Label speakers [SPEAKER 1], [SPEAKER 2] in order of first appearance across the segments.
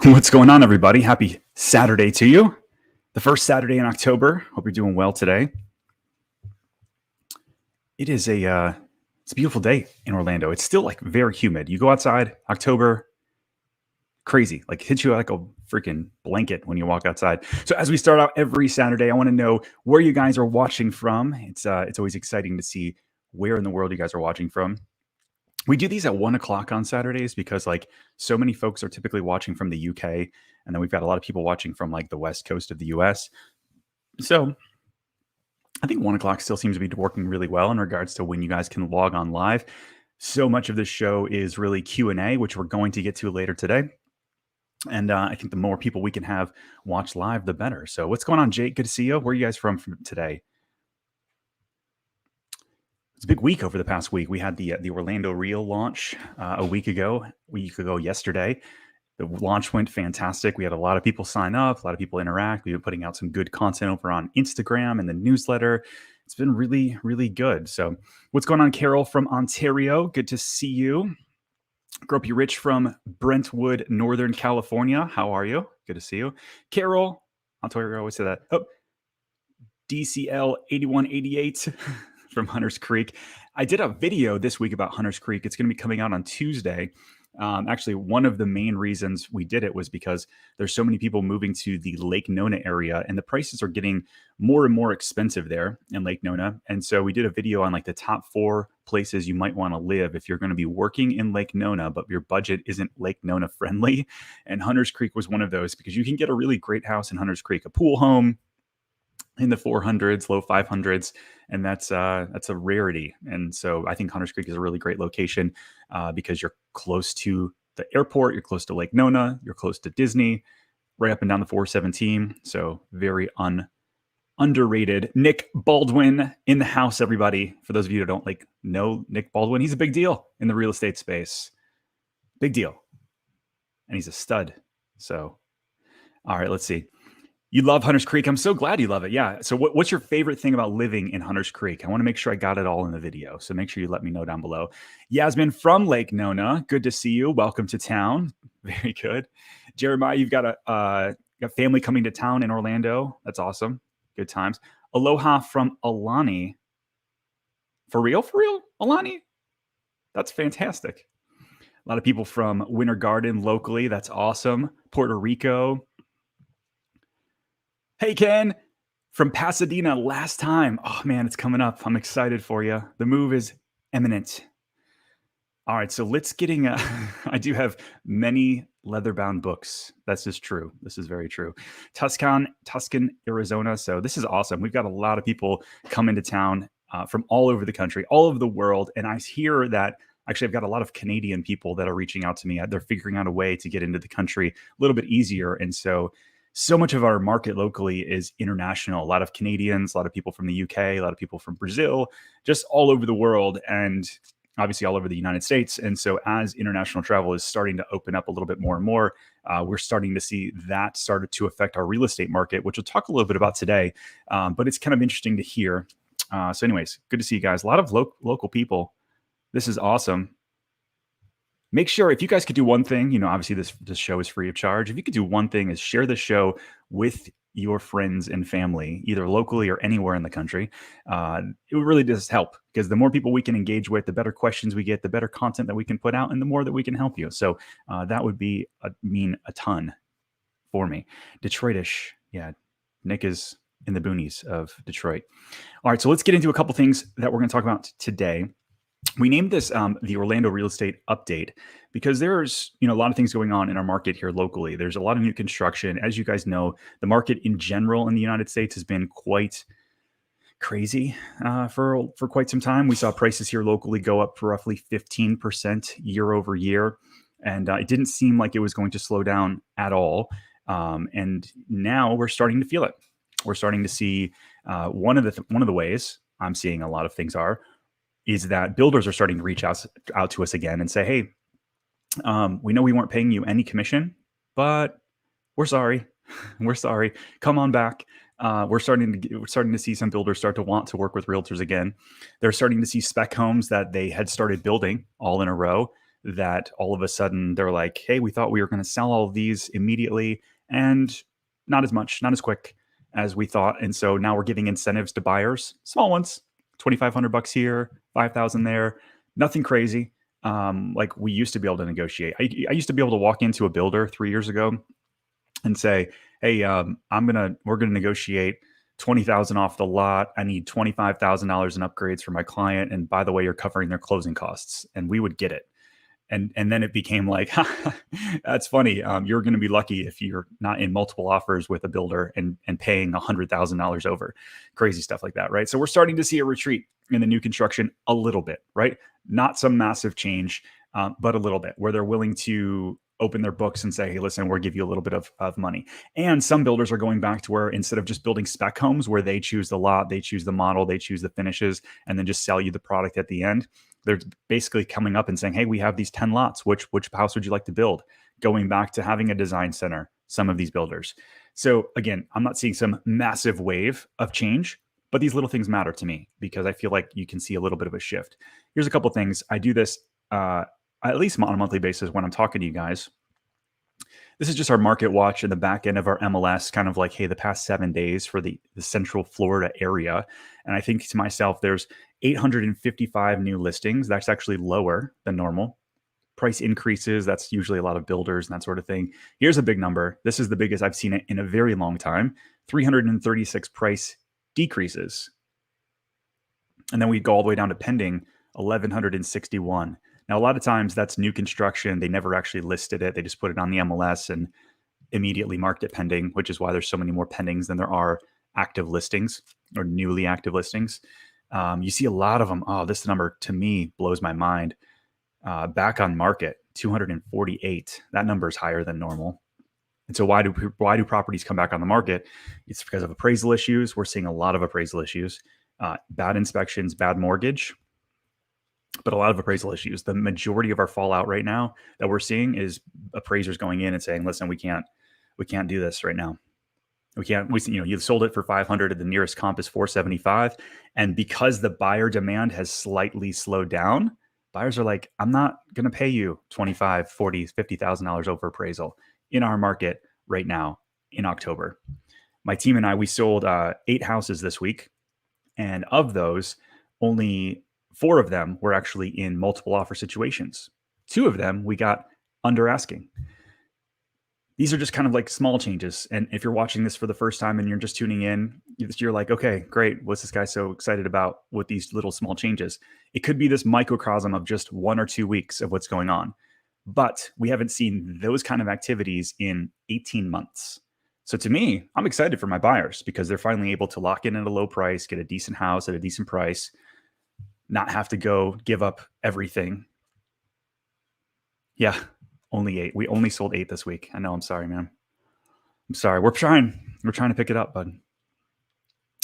[SPEAKER 1] What's going on, everybody? Happy Saturday to you. The first Saturday in October. Hope you're doing well today. It's a beautiful day in Orlando. It's still like very humid. You go outside, October, crazy. Like hits you like a freaking blanket when you walk outside. So as we start out every Saturday, I want to know where you guys are watching from. It's always exciting to see where in the world you guys are watching from. We do these at 1 o'clock on Saturdays because like so many folks are typically watching from the UK, and then we've got a lot of people watching from like the West Coast of the US. So I think 1 o'clock still seems to be working really well in regards to when you guys can log on live. So much of this show is really Q&A, which we're going to get to later today. And I think the more people we can have watch live, the better. So what's going on, Jake? Good to see you. Where are you guys from today? It's a big week over the past week. We had the Orlando Reel launch a week ago yesterday. The launch went fantastic. We had a lot of people sign up, a lot of people interact. We've been putting out some good content over on Instagram and the newsletter. It's been really, really good. So what's going on, Carol from Ontario? Good to see you. Gropey Rich from Brentwood, Northern California. How are you? Good to see you. Carol, Ontario, I always say that. Oh, DCL 8188. From Hunters Creek. I did a video this week about Hunters Creek. It's going to be coming out on Tuesday. Actually, one of the main reasons we did it was because there's so many people moving to the Lake Nona area, and the prices are getting more and more expensive there in Lake Nona. And so we did a video on like the top 4 places you might want to live if you're going to be working in Lake Nona, but your budget isn't Lake Nona friendly. And Hunters Creek was one of those because you can get a really great house in Hunters Creek, a pool home in the 400s, low 500s, and that's a rarity. And so I think Hunters Creek is a really great location because you're close to the airport, you're close to Lake Nona, you're close to Disney, right up and down the 417. So very underrated. Nick Baldwin in the house, everybody. For those of you who don't know Nick Baldwin, he's a big deal in the real estate space. Big deal. And he's a stud. So, all right, let's see. You love Hunters Creek. I'm so glad you love it. Yeah. So what's your favorite thing about living in Hunters Creek? I want to make sure I got it all in the video. So make sure you let me know down below. Yasmin from Lake Nona. Good to see you. Welcome to town. Very good. Jeremiah, you've got a family coming to town in Orlando. That's awesome. Good times. Aloha from Alani. For real? Alani? That's fantastic. A lot of people from Winter Garden locally. That's awesome. Puerto Rico. Hey, Ken, from Pasadena last time. Oh, man, it's coming up. I'm excited for you. The move is imminent. All right, so let's I do have many leather-bound books. That's just true. This is very true. Tuscan, Arizona. So this is awesome. We've got a lot of people come into town from all over the country, all over the world. And I hear that actually I've got a lot of Canadian people that are reaching out to me. They're figuring out a way to get into the country a little bit easier. And so much of our market locally is international. A lot of Canadians, a lot of people from the UK, a lot of people from Brazil, just all over the world, and obviously all over the United States. And so as international travel is starting to open up a little bit more and more, we're starting to see that started to affect our real estate market, which we'll talk a little bit about today. But it's kind of interesting to hear. So anyways, good to see you guys. A lot of local people. This is awesome. Make sure if you guys could do one thing, obviously this show is free of charge. If you could do one thing is share the show with your friends and family, either locally or anywhere in the country. It really does help because the more people we can engage with, the better questions we get, the better content that we can put out, and the more that we can help you. So that would mean a ton for me. Detroitish. Yeah. Nick is in the boonies of Detroit. All right. So let's get into a couple things that we're going to talk about today. We named this the Orlando Real Estate Update because there's a lot of things going on in our market here locally. There's a lot of new construction. As you guys know, the market in general in the United States has been quite crazy for quite some time. We saw prices here locally go up for roughly 15% year over year, and it didn't seem like it was going to slow down at all. And now we're starting to feel it. We're starting to see one of the ways I'm seeing a lot of things is that builders are starting to reach out to us again and say, hey, we know we weren't paying you any commission, but we're sorry. We're sorry. Come on back. We're starting to see some builders start to want to work with realtors again. They're starting to see spec homes that they had started building all in a row that all of a sudden they're like, hey, we thought we were going to sell all of these immediately, and not as much, not as quick as we thought. And so now we're giving incentives to buyers, small ones, $2,500 here, 5,000 there, nothing crazy. Like we used to be able to negotiate. I used to be able to walk into a builder 3 years ago and say, hey, we're gonna negotiate 20,000 off the lot. I need $25,000 in upgrades for my client, and by the way, you're covering their closing costs, and we would get it. And then it became like, that's funny. You're going to be lucky if you're not in multiple offers with a builder and paying $100,000 over, crazy stuff like that, right? So we're starting to see a retreat in the new construction a little bit, right? Not some massive change, but a little bit, where they're willing to open their books and say, hey, listen, we'll give you a little bit of money. And some builders are going back to where instead of just building spec homes where they choose the lot, they choose the model, they choose the finishes, and then just sell you the product at the end, they're basically coming up and saying, hey, we have these 10 lots. Which house would you like to build? Going back to having a design center, some of these builders. So again, I'm not seeing some massive wave of change, but these little things matter to me because I feel like you can see a little bit of a shift. Here's a couple of things. I do this at least on a monthly basis when I'm talking to you guys. This is just our market watch in the back end of our MLS, kind of like, hey, the past 7 days for the Central Florida area. And I think to myself, there's 855 new listings. That's actually lower than normal. Price increases, that's usually a lot of builders and that sort of thing. Here's a big number. This is the biggest I've seen it in a very long time. 336 price decreases. And then we go all the way down to pending, 1,161. Now, a lot of times that's new construction. They never actually listed it. They just put it on the MLS and immediately marked it pending, which is why there's so many more pendings than there are active listings or newly active listings. You see a lot of them. Oh, this number to me blows my mind. Back on market, 248. That number is higher than normal. And so why do properties come back on the market? It's because of appraisal issues. We're seeing a lot of appraisal issues, bad inspections, bad mortgage, but a lot of appraisal issues. The majority of our fallout right now that we're seeing is appraisers going in and saying, listen, we can't do this right now. You sold it for 500 and the nearest comp is 475. And because the buyer demand has slightly slowed down, buyers are like, I'm not going to pay you $25, $40, $50,000 over appraisal in our market right now in October. My team and I, we sold 8 houses this week. And of those, only 4 of them were actually in multiple offer situations. 2 of them we got under asking. These are just kind of like small changes. And if you're watching this for the first time and you're just tuning in, you're like, okay, great. What's this guy so excited about with these little small changes? It could be this microcosm of just 1 or 2 weeks of what's going on. But we haven't seen those kind of activities in 18 months. So to me, I'm excited for my buyers because they're finally able to lock in at a low price, get a decent house at a decent price, not have to go give up everything. Yeah, only 8. We only sold 8 this week. I know. I'm sorry, man. I'm sorry. We're trying to pick it up, bud.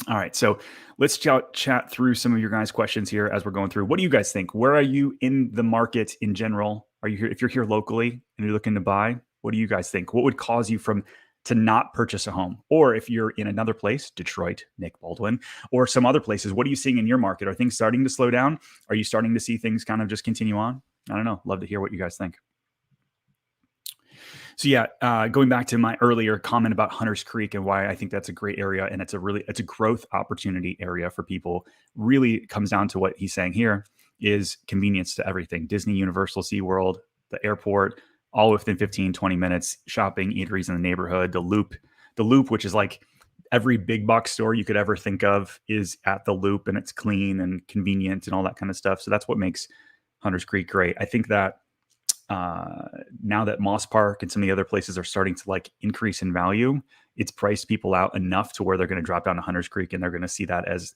[SPEAKER 1] All right. So let's chat through some of your guys' questions here as we're going through. What do you guys think? Where are you in the market in general? Are you here? If you're here locally and you're looking to buy, what do you guys think? What would cause you to not purchase a home? Or if you're in another place, Detroit, Nick Baldwin, or some other places, what are you seeing in your market? Are things starting to slow down? Are you starting to see things kind of just continue on? I don't know. Love to hear what you guys think. So yeah, going back to my earlier comment about Hunters Creek and why I think that's a great area and it's a growth opportunity area for people, really comes down to what he's saying here is convenience to everything. Disney, Universal, SeaWorld, the airport, all within 15, 20 minutes, shopping, eateries in the neighborhood, the Loop, which is like every big box store you could ever think of is at the Loop, and it's clean and convenient and all that kind of stuff. So that's what makes Hunters Creek great. I think that now that Moss Park and some of the other places are starting to like increase in value, it's priced people out enough to where they're going to drop down to Hunters Creek and they're going to see that as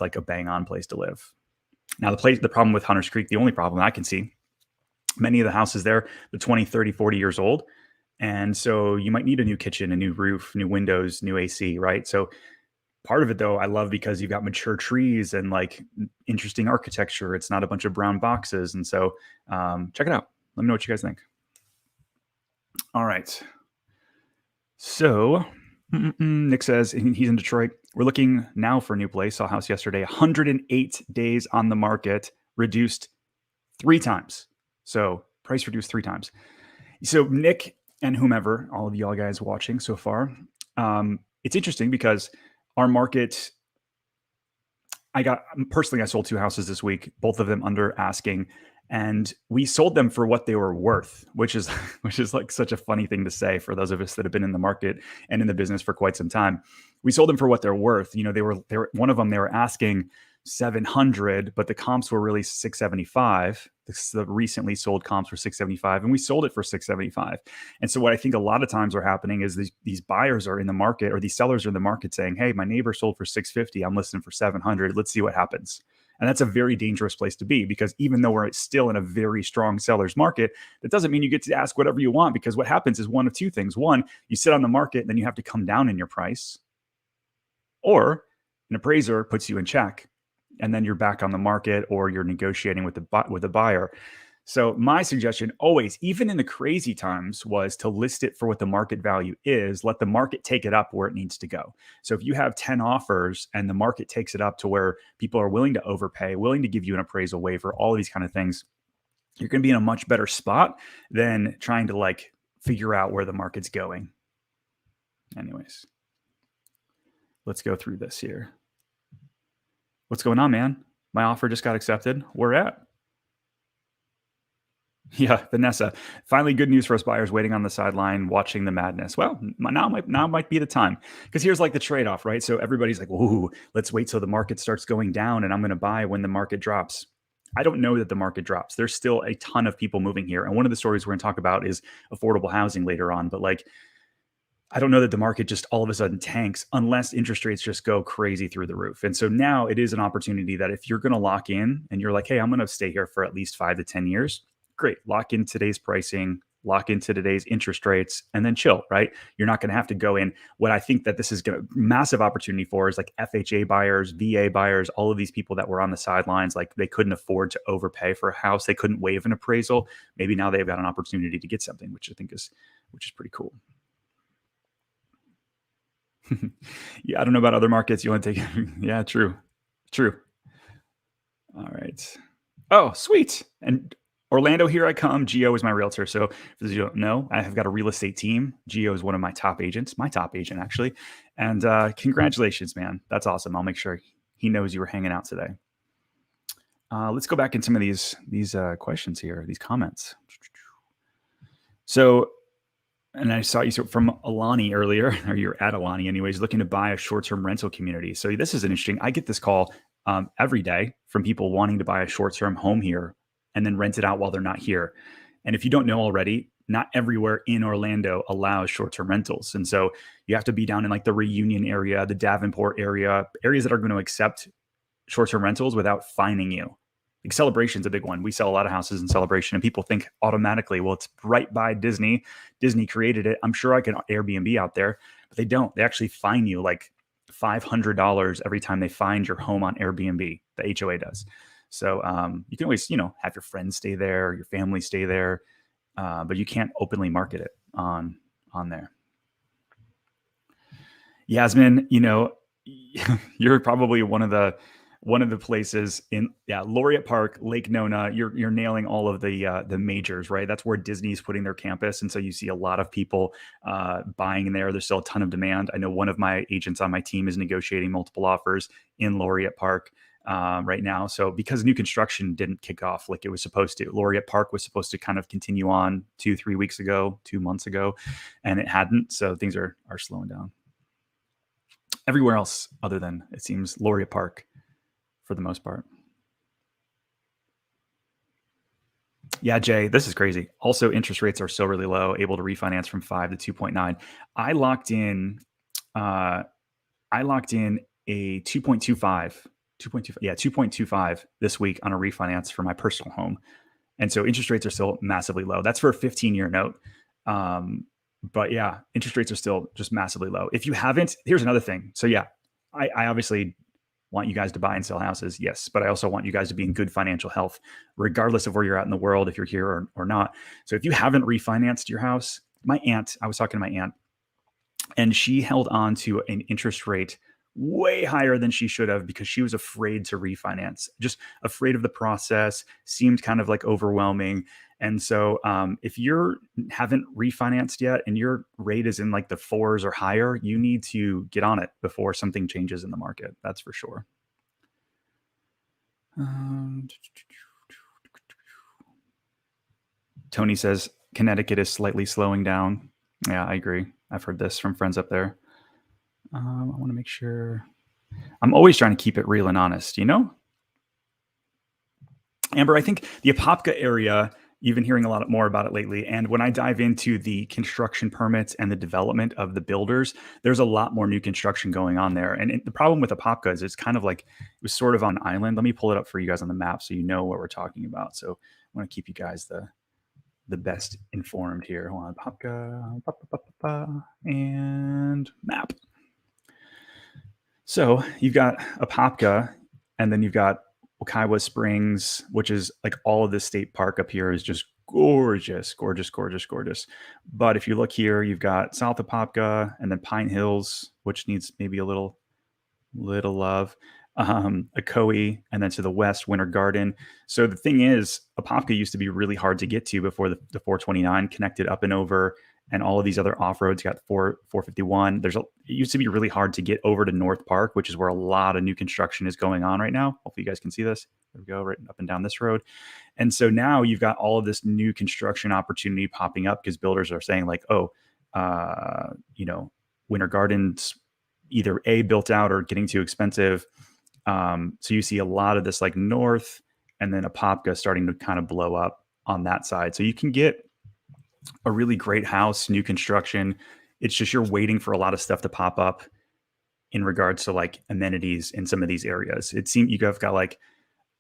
[SPEAKER 1] like a bang on place to live. Now the problem with Hunters Creek, the only problem I can see, many of the houses there, they're 20, 30, 40 years old. And so you might need a new kitchen, a new roof, new windows, new AC, right? So part of it though, I love because you've got mature trees and like interesting architecture. It's not a bunch of brown boxes. And so check it out. Let me know what you guys think. All right. So Nick says he's in Detroit. We're looking now for a new place. Saw a house yesterday, 108 days on the market, reduced 3 times. So Price reduced 3 times. So Nick and whomever, all of y'all guys watching so far, it's interesting because our market, I sold 2 houses this week, both of them under asking, and we sold them for what they were worth, which is like such a funny thing to say for those of us that have been in the market and in the business for quite some time. We sold them for what they're worth. They were one of them, they were asking 700, but the comps were really 675. The recently sold comps were 675, and we sold it for 675. And so what I think a lot of times are happening is these buyers are in the market, or these sellers are in the market saying, hey, my neighbor sold for 650. I'm listing for 700. Let's see what happens. And that's a very dangerous place to be, because even though we're still in a very strong seller's market, that doesn't mean you get to ask whatever you want, because what happens is one of two things. One, you sit on the market and then you have to come down in your price, or an appraiser puts you in check and then you're back on the market, or you're negotiating with the buyer. So my suggestion always, even in the crazy times, was to list it for what the market value is. Let the market take it up where it needs to go. So if you have 10 offers and the market takes it up to where people are willing to overpay, willing to give you an appraisal waiver, all of these kind of things, you're going to be in a much better spot than trying to figure out where the market's going. Anyways, let's go through this here. What's going on, man? My offer just got accepted. Where at? Yeah, Vanessa. Finally, good news for us buyers waiting on the sideline, watching the madness. Well, now might be the time, because here's the trade-off, right? So everybody's like, "Ooh, let's wait till the market starts going down, and I'm going to buy when the market drops." I don't know that the market drops. There's still a ton of people moving here, and one of the stories we're going to talk about is affordable housing later on. But I don't know that the market just all of a sudden tanks unless interest rates just go crazy through the roof. And so now it is an opportunity that if you're going to lock in and you're like, hey, I'm going to stay here for at least 5 to 10 years, great. Lock in today's pricing, lock into today's interest rates, and then chill, right? You're not going to have to go in. What I think that this is going to massive opportunity for is FHA buyers, VA buyers, all of these people that were on the sidelines, they couldn't afford to overpay for a house. They couldn't waive an appraisal. Maybe now they've got an opportunity to get something, which I think is pretty cool. Yeah, I don't know about other markets. You want to take? Yeah, true. All right. Oh, sweet. And Orlando, here I come. Gio is my realtor. So for those you don't know, I have got a real estate team. Gio is one of my top agents, actually. And congratulations, man. That's awesome. I'll make sure he knows you were hanging out today. Let's go back in some of these questions here, these comments. So, and I saw you from Alani earlier, or you're at Alani anyways, looking to buy a short-term rental community. So this is an interesting, I get this call every day from people wanting to buy a short-term home here and then rent it out while they're not here. And if you don't know already, not everywhere in Orlando allows short-term rentals. And so you have to be down in the Reunion area, the Davenport area, areas that are going to accept short-term rentals without fining you. Celebration's a big one. We sell a lot of houses in Celebration, and people think automatically, well, it's right by Disney. Disney created it. I'm sure I can Airbnb out there, but they don't. They actually fine you $500 every time they find your home on Airbnb. The HOA does. So you can always, have your friends stay there, your family stay there, but you can't openly market it on there. Yasmin, you're probably one of the places in Laureate Park, Lake Nona. You're nailing all of the majors, right? That's where Disney's putting their campus, and so you see a lot of people buying in there. There's still a ton of demand. I know one of my agents on my team is negotiating multiple offers in Laureate Park right now. So because new construction didn't kick off like it was supposed to, Laureate Park was supposed to kind of continue on 2 months ago, and it hadn't. So things are slowing down everywhere else other than, it seems, Laureate Park for the most part. Yeah, Jay, this is crazy. Also, interest rates are still really low, able to refinance from 5 to 2.9. I locked in a 2.25 this week on a refinance for my personal home. And so interest rates are still massively low. That's for a 15-year note. But yeah, interest rates are still just massively low. If you haven't, here's another thing. So yeah, I obviously want you guys to buy and sell houses, yes, but I also want you guys to be in good financial health, regardless of where you're at in the world, if you're here or not. So if you haven't refinanced your house, I was talking to my aunt, and she held on to an interest rate way higher than she should have because she was afraid to refinance, just afraid of the process, seemed kind of like overwhelming. And so if you haven't refinanced yet and your rate is in like the 4s or higher, you need to get on it before something changes in the market. That's for sure. Tony says Connecticut is slightly slowing down. Yeah, I agree. I've heard this from friends up there. I want to make sure. I'm always trying to keep it real and honest, you know? Amber, I think the Apopka area, you've been hearing a lot more about it lately. And when I dive into the construction permits and the development of the builders, there's a lot more new construction going on there. And the problem with Apopka is it's kind of like, it was sort of on an island. Let me pull it up for you guys on the map so you know what we're talking about. So I want to keep you guys the best informed here. Hold on, Apopka, and map. So you've got Apopka, and then you've got Okaiwa Springs, which is like all of the state park up here is just gorgeous, gorgeous, gorgeous, gorgeous. But if you look here, you've got South Apopka and then Pine Hills, which needs maybe a little love. Ocoee, and then to the west, Winter Garden. So the thing is, Apopka used to be really hard to get to before the 429 connected up and over, and all of these other off-roads got 451. It used to be really hard to get over to North Park, which is where a lot of new construction is going on right now. Hopefully you guys can see this. There we go, right up and down this road. And so now you've got all of this new construction opportunity popping up because builders are saying like, Winter Gardens either A, built out or getting too expensive. So you see a lot of this like north, and then Apopka starting to kind of blow up on that side. So you can get a really great house, new construction. It's just you're waiting for a lot of stuff to pop up in regards to like amenities in some of these areas. It seems you have got like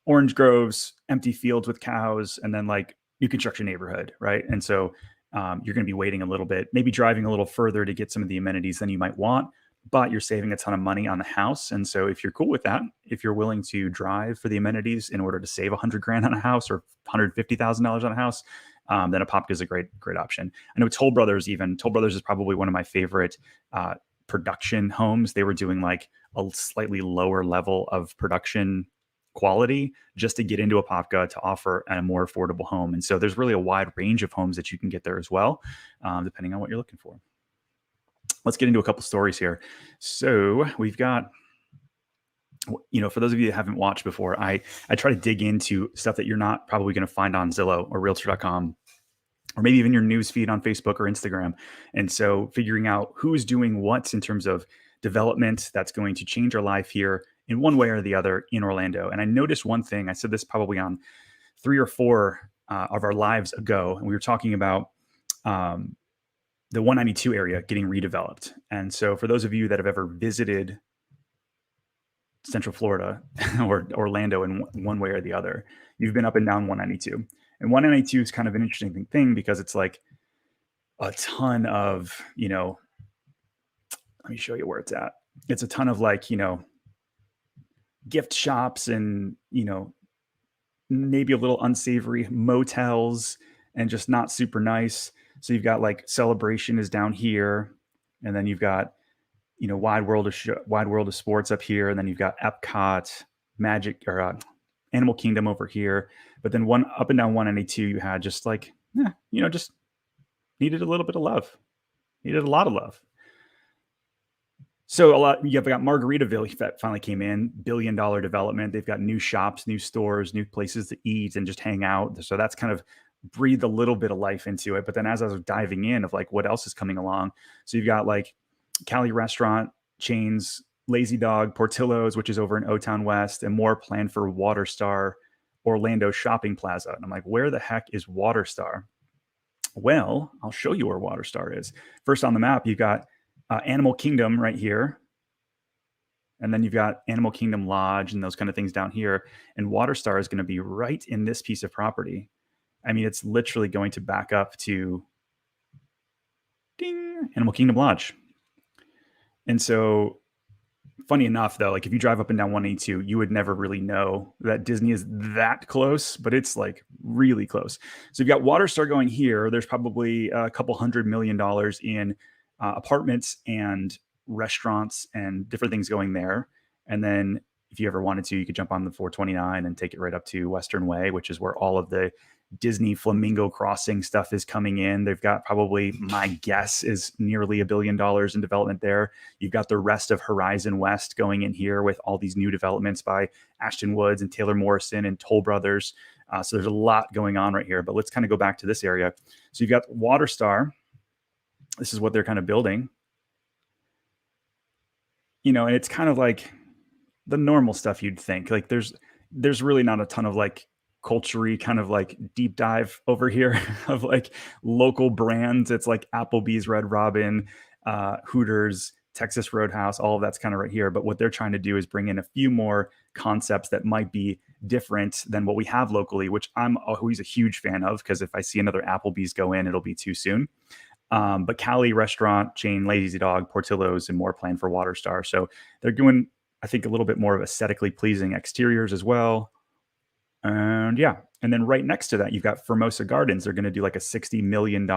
[SPEAKER 1] orange groves, empty fields with cows, and then like new construction neighborhood, right? And so you're going to be waiting a little bit, maybe driving a little further to get some of the amenities than you might want, but you're saving a ton of money on the house. And so if you're cool with that, if you're willing to drive for the amenities in order to save $100,000 on a house or $150,000 on a house, then Apopka is a great option. I know Toll Brothers is probably one of my favorite production homes. They were doing like a slightly lower level of production quality just to get into Apopka to offer a more affordable home. And so there's really a wide range of homes that you can get there as well, depending on what you're looking for. Let's get into a couple stories here. So we've got, for those of you that haven't watched before, I try to dig into stuff that you're not probably going to find on Zillow or Realtor.com, or maybe even your news feed on Facebook or Instagram. And so figuring out who's doing what in terms of development that's going to change our life here in one way or the other in Orlando. And I noticed one thing, I said this probably on 3 or 4 of our lives ago, and we were talking about the 192 area getting redeveloped. And so for those of you that have ever visited Central Florida or Orlando in one way or the other, you've been up and down 192. And 192 is kind of an interesting thing because it's like a ton of, let me show you where it's at. It's a ton of like, gift shops and, maybe a little unsavory motels and just not super nice. So you've got like Celebration is down here, and then you've got, Wide World of Sports up here, and then you've got Epcot, Magic or Animal Kingdom over here. But then one up and down 192, you had just like, just needed a little bit of love, needed a lot of love. So you've got Margaritaville that finally came in, $1 billion development. They've got new shops, new stores, new places to eat and just hang out. So that's kind of breathed a little bit of life into it. But then as I was diving in of like what else is coming along, so you've got like Cali restaurant chains, Lazy Dog, Portillo's, which is over in O-Town West, and more planned for WaterStar Orlando Shopping Plaza. And I'm like, where the heck is WaterStar? Well, I'll show you where WaterStar is. First on the map, you've got Animal Kingdom right here. And then you've got Animal Kingdom Lodge and those kind of things down here. And WaterStar is going to be right in this piece of property. I mean, it's literally going to back up to Animal Kingdom Lodge. And so funny enough, though, like if you drive up and down 182, you would never really know that Disney is that close, but it's like really close. So you've got WaterStar going here. There's probably a couple $100 million in apartments and restaurants and different things going there. And then if you ever wanted to, you could jump on the 429 and take it right up to Western Way, which is where all of the Disney Flamingo Crossing stuff is coming in. They've got probably, my guess is nearly $1 billion in development there. You've got the rest of Horizon West going in here with all these new developments by Ashton Woods and Taylor Morrison and Toll Brothers. So there's a lot going on right here, but let's kind of go back to this area. So you've got WaterStar. This is what they're kind of building. And it's kind of like the normal stuff you'd think. Like there's really not a ton of like culture-y kind of like deep dive over here of like local brands. It's like Applebee's, Red Robin, Hooters, Texas Roadhouse, all of that's kind of right here. But what they're trying to do is bring in a few more concepts that might be different than what we have locally, which I'm always a huge fan of, because if I see another Applebee's go in, it'll be too soon. But Cali restaurant chain, Lazy Dog, Portillo's, and more planned for WaterStar. So they're doing, I think, a little bit more of aesthetically pleasing exteriors as well. And yeah, and then right next to that, you've got Formosa Gardens. They're going to do like a $60 million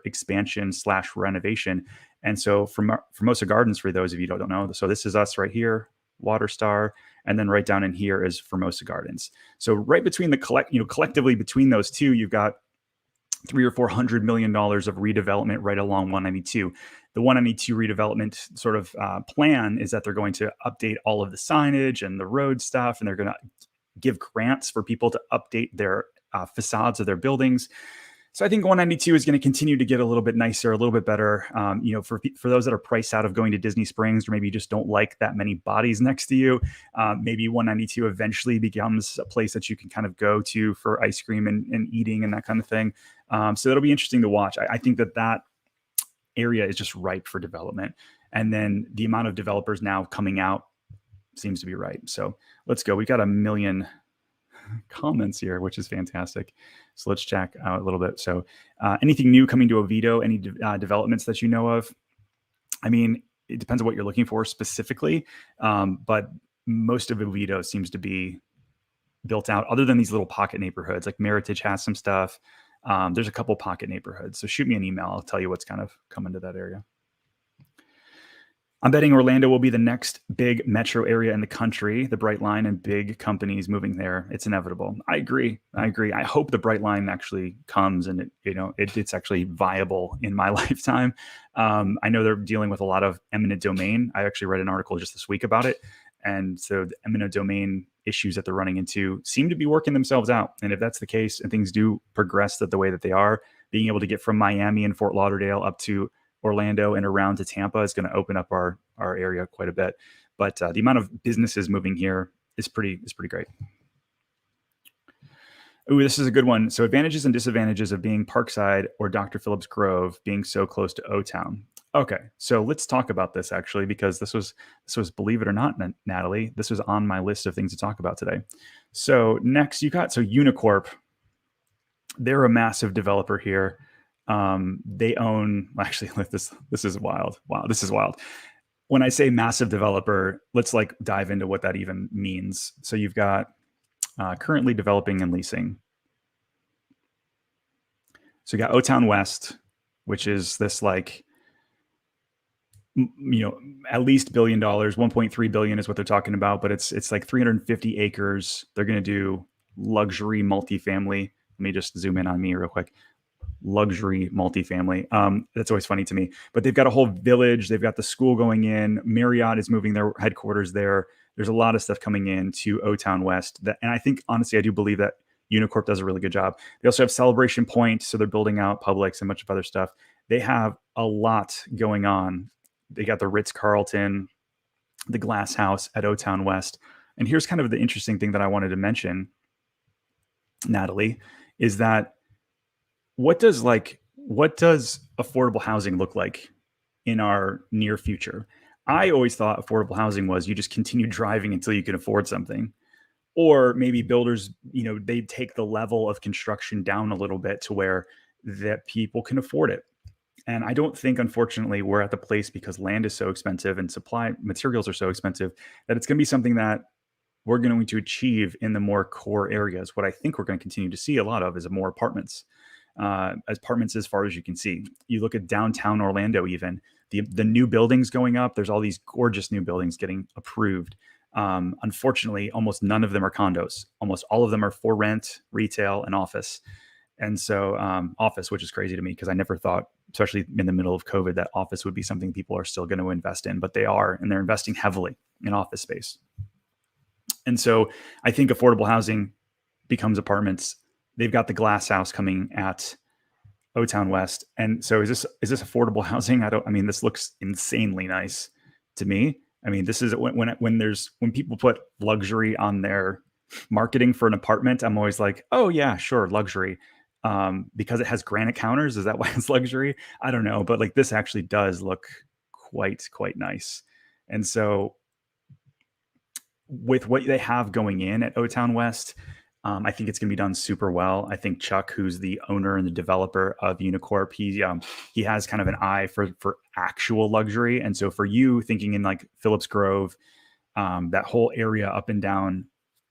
[SPEAKER 1] expansion / renovation. And so Formosa Gardens, for those of you who don't know, so this is us right here, WaterStar, and then right down in here is Formosa Gardens. So right between the collectively between those two, you've got $300 or $400 million of redevelopment right along 192. The 192 redevelopment sort of plan is that they're going to update all of the signage and the road stuff, and they're going to give grants for people to update their facades of their buildings. So I think 192 is going to continue to get a little bit nicer, a little bit better. For those that are priced out of going to Disney Springs, or maybe you just don't like that many bodies next to you, maybe 192 eventually becomes a place that you can kind of go to for ice cream and eating and that kind of thing. So that'll be interesting to watch. I think that area is just ripe for development. And then the amount of developers now coming out seems to be right. So let's go. We've got 1 million comments here, which is fantastic. So let's check out a little bit. So anything new coming to Oviedo? Any developments that you know of? I mean, it depends on what you're looking for specifically, but most of Oviedo seems to be built out, other than these little pocket neighborhoods. Like Meritage has some stuff. There's a couple pocket neighborhoods. So shoot me an email. I'll tell you what's kind of coming to that area. I'm betting Orlando will be the next big metro area in the country. The Bright Line and big companies moving there. It's inevitable. I agree. I hope the Bright Line actually comes and it's actually viable in my lifetime. I know they're dealing with a lot of eminent domain. I actually read an article just this week about it. And so the eminent domain issues that they're running into seem to be working themselves out. And if that's the case and things do progress the way that they are, being able to get from Miami and Fort Lauderdale up to Orlando and around to Tampa is going to open up our area quite a bit. But the amount of businesses moving here is pretty great. Ooh, this is a good one. So advantages and disadvantages of being Parkside or Dr. Phillips Grove being so close to O-Town. Okay, so let's talk about this actually, because this was, believe it or not, Natalie, this was on my list of things to talk about today. So next you got, Unicorp. They're a massive developer here. They own, actually, this is wild. Wow, this is wild. When I say massive developer, let's like dive into what that even means. So you've got currently developing and leasing. So you got O-Town West, which is this like, at least $1 billion, 1.3 billion is what they're talking about, but it's like 350 acres. They're going to do luxury multifamily. Let me just zoom in on me real quick. Luxury multifamily. That's always funny to me, but they've got a whole village. They've got the school going in. Marriott is moving their headquarters there. There's a lot of stuff coming in to O-Town West. And I think, honestly, I do believe that Unicorp does a really good job. They also have Celebration Point. So they're building out Publix and a bunch of other stuff. They have a lot going on. They got the Ritz-Carlton, the Glass House at O-Town West. And here's kind of the interesting thing that I wanted to mention, Natalie, is that what does affordable housing look like in our near future? I always thought affordable housing was you just continue driving until you can afford something. Or maybe builders, they take the level of construction down a little bit to where that people can afford it. And I don't think, unfortunately, we're at the place, because land is so expensive and supply materials are so expensive, that it's going to be something that we're going to achieve in the more core areas. What I think we're going to continue to see a lot of is more apartments. As far as you can see. You look at downtown Orlando even, the new buildings going up. There's all these gorgeous new buildings getting approved. Unfortunately, almost none of them are condos. Almost all of them are for rent, retail, and office. And so office, which is crazy to me because I never thought, especially in the middle of COVID, that office would be something people are still going to invest in, but they are, and they're investing heavily in office space. And so I think affordable housing becomes apartments. They've got the glass house coming at O-Town West. And so is this affordable housing? I mean, this looks insanely nice to me. I mean, this is when people put luxury on their marketing for an apartment, I'm always like, oh yeah, sure, luxury. Because it has granite counters. Is that why it's luxury? I don't know, but like this actually does look quite nice. And so with what they have going in at O-Town West, I think it's going to be done super well. I think Chuck, who's the owner and the developer of Unicorp, he has kind of an eye for actual luxury. And so for you thinking in like Phillips Grove, that whole area up and down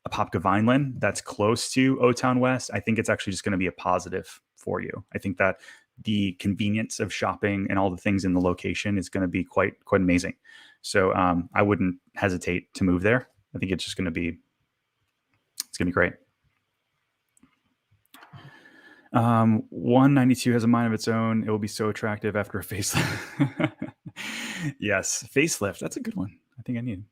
[SPEAKER 1] Apopka Vineland that's close to O-Town West, I think it's actually just going to be a positive for you. I think that the convenience of shopping and all the things in the location is going to be quite amazing. So I wouldn't hesitate to move there. I think it's going to be great. 192 has a mind of its own. It will be so attractive after a facelift. Yes, facelift. That's a good one. I think I need.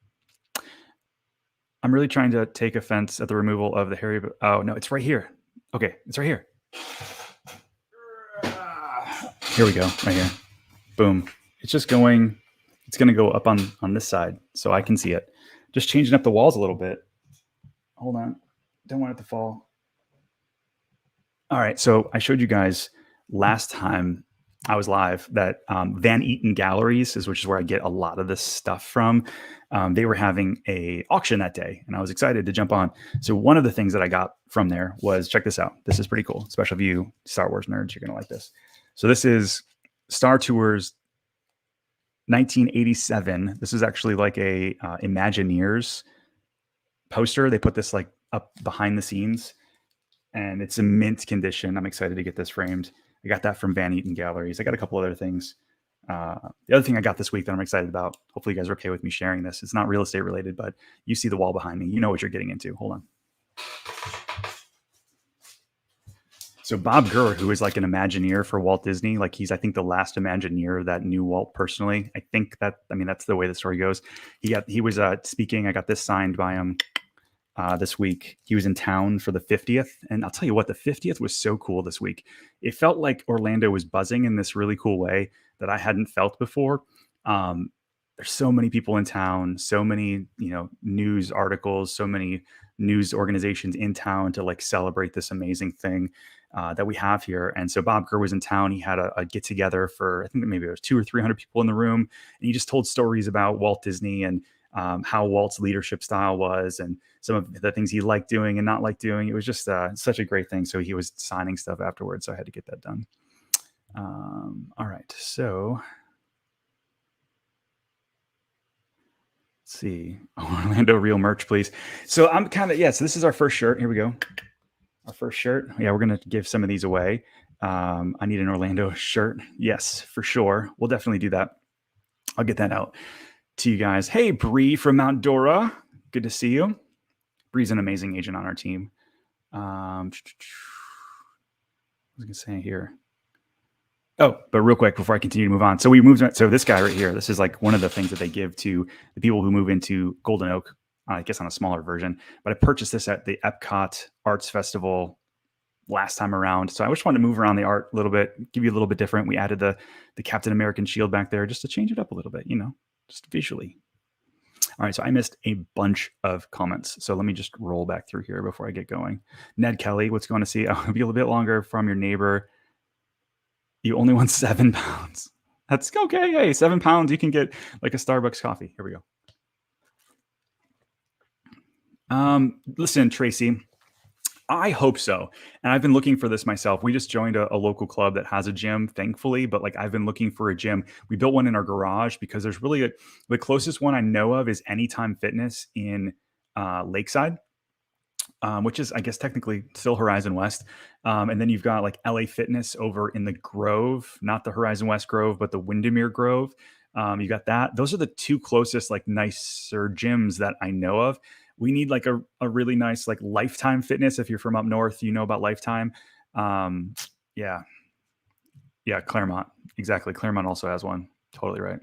[SPEAKER 1] I'm really trying to take offense at the removal of the hairy. Oh no, it's right here. Okay, it's right here. Here we go. Right here. Boom. It's just going. It's going to go up on this side, so I can see it. Just changing up the walls a little bit. Hold on. Don't want it to fall. All right. So I showed you guys last time I was live that Van Eaton Galleries which is where I get a lot of this stuff from. They were having a auction that day, and I was excited to jump on. So one of the things that I got from there was, check this out. This is pretty cool, especially if you Star Wars nerds, you're going to like this. So this is Star Tours 1987. This is actually like a Imagineers poster. They put this like up behind the scenes, and it's in mint condition. I'm excited to get this framed. I got that from Van Eaton Galleries. I got a couple other things. The other thing I got this week that I'm excited about, hopefully you guys are okay with me sharing this. It's not real estate related, but you see the wall behind me. You know what you're getting into. Hold on. So Bob Gurr, who is like an Imagineer for Walt Disney, like he's, I think, the last Imagineer that knew Walt personally. I think that, I mean, that's the way the story goes. He was speaking. I got this signed by him this week. He was in town for the 50th. And I'll tell you what, the 50th was so cool this week. It felt like Orlando was buzzing in this really cool way that I hadn't felt before. There's so many people in town, so many, news articles, so many news organizations in town to like celebrate this amazing thing that we have here. And so Bob Gurr was in town. He had a get together for, I think maybe there was 200 or 300 people in the room. And he just told stories about Walt Disney and how Walt's leadership style was and some of the things he liked doing and not liked doing. It was just such a great thing. So he was signing stuff afterwards. So I had to get that done. All right. So let's see. Orlando Real merch, please. So I'm kind of, so this is our first shirt. Here we go. Our first shirt. Yeah, we're going to give some of these away. I need an Orlando shirt. Yes, for sure. We'll definitely do that. I'll get that out to you guys. Hey, Bree from Mount Dora. Good to see you. Bree's an amazing agent on our team. What was I going to say here? Oh, but real quick before I continue to move on. So we moved. So this guy right here, this is like one of the things that they give to the people who move into Golden Oak, I guess on a smaller version. But I purchased this at the Epcot Arts Festival last time around. So I just wanted to move around the art a little bit, give you a little bit different. We added the Captain American shield back there just to change it up a little bit, just visually. All right, so I missed a bunch of comments. So let me just roll back through here before I get going. Ned Kelly, what's going to see? I'll be a little bit longer from your neighbor. You only want 7 pounds. That's okay. Hey, 7 pounds, you can get like a Starbucks coffee. Here we go. Listen, Tracy, I hope so. And I've been looking for this myself. We just joined a local club that has a gym, thankfully, but like I've been looking for a gym. We built one in our garage because there's really the closest one I know of is Anytime Fitness in Lakeside, which is, I guess, technically still Horizon West. And then you've got like LA Fitness over in the Grove, not the Horizon West Grove, but the Windermere Grove. You got that. Those are the two closest like nicer gyms that I know of. We need like a really nice like Lifetime Fitness. If you're from up north, you know about Lifetime. Um, yeah, yeah, Claremont. Exactly. Claremont also has one. Totally right.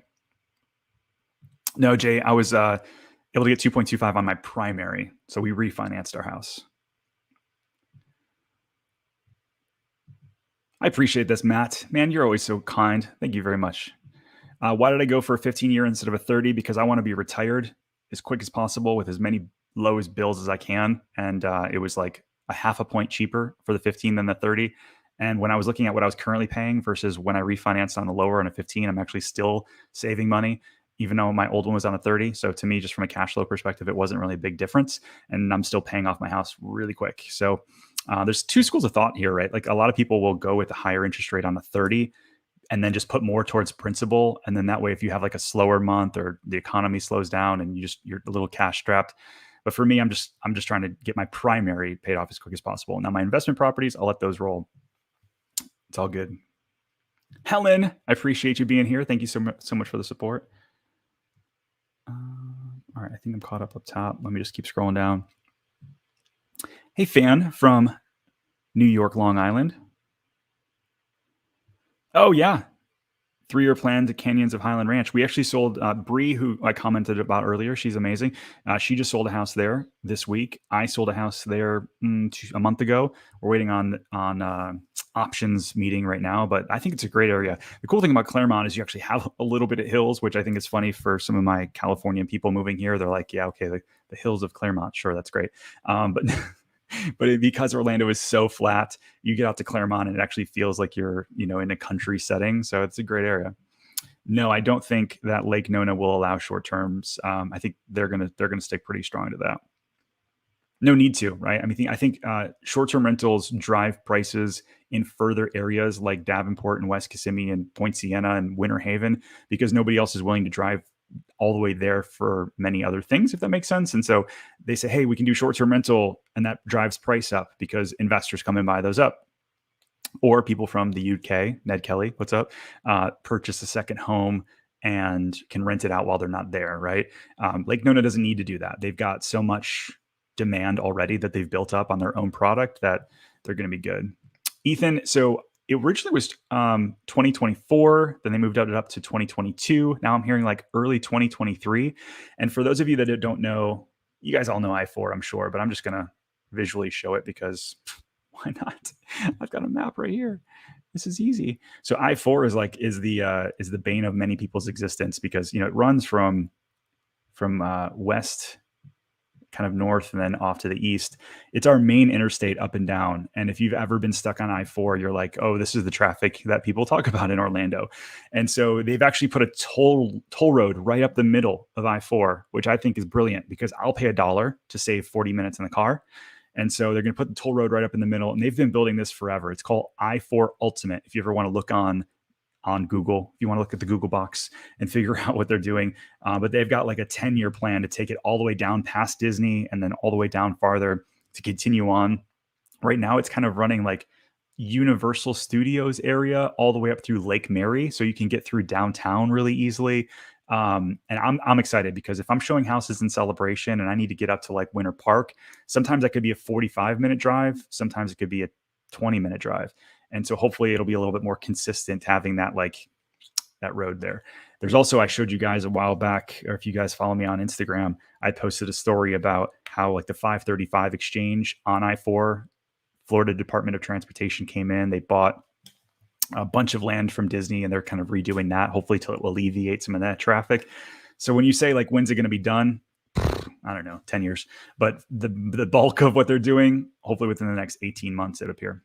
[SPEAKER 1] No, Jay, I was able to get 2.25 on my primary. So we refinanced our house. I appreciate this, Matt. Man, you're always so kind. Thank you very much. Why did I go for a 15-year instead of a 30? Because I want to be retired as quick as possible with as many lowest bills as I can. And it was like a half a point cheaper for the 15 than the 30. And when I was looking at what I was currently paying versus when I refinanced on the lower on a 15, I'm actually still saving money, even though my old one was on a 30. So to me, just from a cash flow perspective, it wasn't really a big difference. And I'm still paying off my house really quick. So there's two schools of thought here, right? Like a lot of people will go with a higher interest rate on a 30 and then just put more towards principal. And then that way, if you have like a slower month or the economy slows down and you're a little cash strapped. But for me, I'm just trying to get my primary paid off as quick as possible. Now my investment properties, I'll let those roll. It's all good. Helen, I appreciate you being here. Thank you so much for the support. All right, I think I'm caught up top. Let me just keep scrolling down. Hey, fan from New York, Long Island. Oh, yeah. 3-year plan to Canyons of Highland Ranch. We actually sold Bree, who I commented about earlier. She's amazing. She just sold a house there this week. I sold a house there a month ago. We're waiting on options meeting right now, but I think it's a great area. The cool thing about Claremont is you actually have a little bit of hills, which I think is funny for some of my Californian people moving here. They're like, yeah, okay, the hills of Claremont. Sure, that's great. But but because Orlando is so flat, you get out to Claremont and it actually feels like you're, in a country setting. So it's a great area. No, I don't think that Lake Nona will allow short terms. I think they're gonna stick pretty strong to that. No need to, right? I think short-term rentals drive prices in further areas like Davenport and West Kissimmee and Point Siena and Winter Haven because nobody else is willing to drive all the way there for many other things, if that makes sense. And so they say, hey, we can do short-term rental, and that drives price up because investors come and buy those up. Or people from the UK, Ned Kelly, what's up, purchase a second home and can rent it out while they're not there, right? Lake Nona doesn't need to do that. They've got so much demand already that they've built up on their own product that they're going to be good. Ethan, so it originally was 2024, then they moved it up to 2022. Now I'm hearing like early 2023. And for those of you that don't know, you guys all know I-4, I'm sure, but I'm just going to visually show it because why not? I've got a map right here. This is easy. So I-4 is the bane of many people's existence because it runs from west kind of north and then off to the east. It's our main interstate up and down. And if you've ever been stuck on I-4, you're like, oh, this is the traffic that people talk about in Orlando. And so they've actually put a toll road right up the middle of I-4, which I think is brilliant because I'll pay $1 to save 40 minutes in the car. And so they're going to put the toll road right up in the middle. And they've been building this forever. It's called I-4 Ultimate. If you ever want to look on Google, if you want to look at the Google box and figure out what they're doing. But they've got like a 10-year plan to take it all the way down past Disney and then all the way down farther to continue on. Right now, it's kind of running like Universal Studios area all the way up through Lake Mary. So you can get through downtown really easily. And I'm excited because if I'm showing houses in Celebration and I need to get up to like Winter Park, sometimes that could be a 45-minute drive. Sometimes it could be a 20-minute drive. And so hopefully it'll be a little bit more consistent having that road there. There's also, I showed you guys a while back, or if you guys follow me on Instagram, I posted a story about how like the 535 exchange on I-4, Florida Department of Transportation came in. They bought a bunch of land from Disney and they're kind of redoing that, hopefully till it will alleviate some of that traffic. So when you say like, when's it going to be done? I don't know, 10 years. But the bulk of what they're doing, hopefully within the next 18 months, it appear.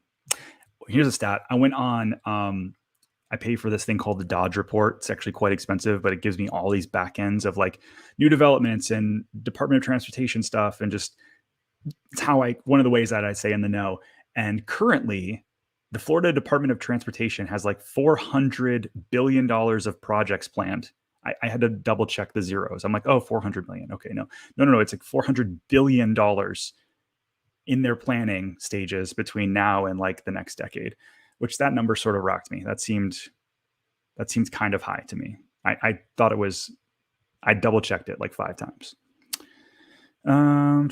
[SPEAKER 1] Here's a stat. I went on, I pay for this thing called the Dodge Report. It's actually quite expensive, but it gives me all these back ends of like new developments and Department of Transportation stuff. And just, it's one of the ways that I say in the know. And currently the Florida Department of Transportation has like $400 billion of projects planned. I had to double check the zeros. I'm like, oh, 400 million. Okay, no. It's like $400 billion in their planning stages between now and like the next decade, which that number sort of rocked me. That seemed kind of high to me. I thought it was. I double checked it like 5 times. Um,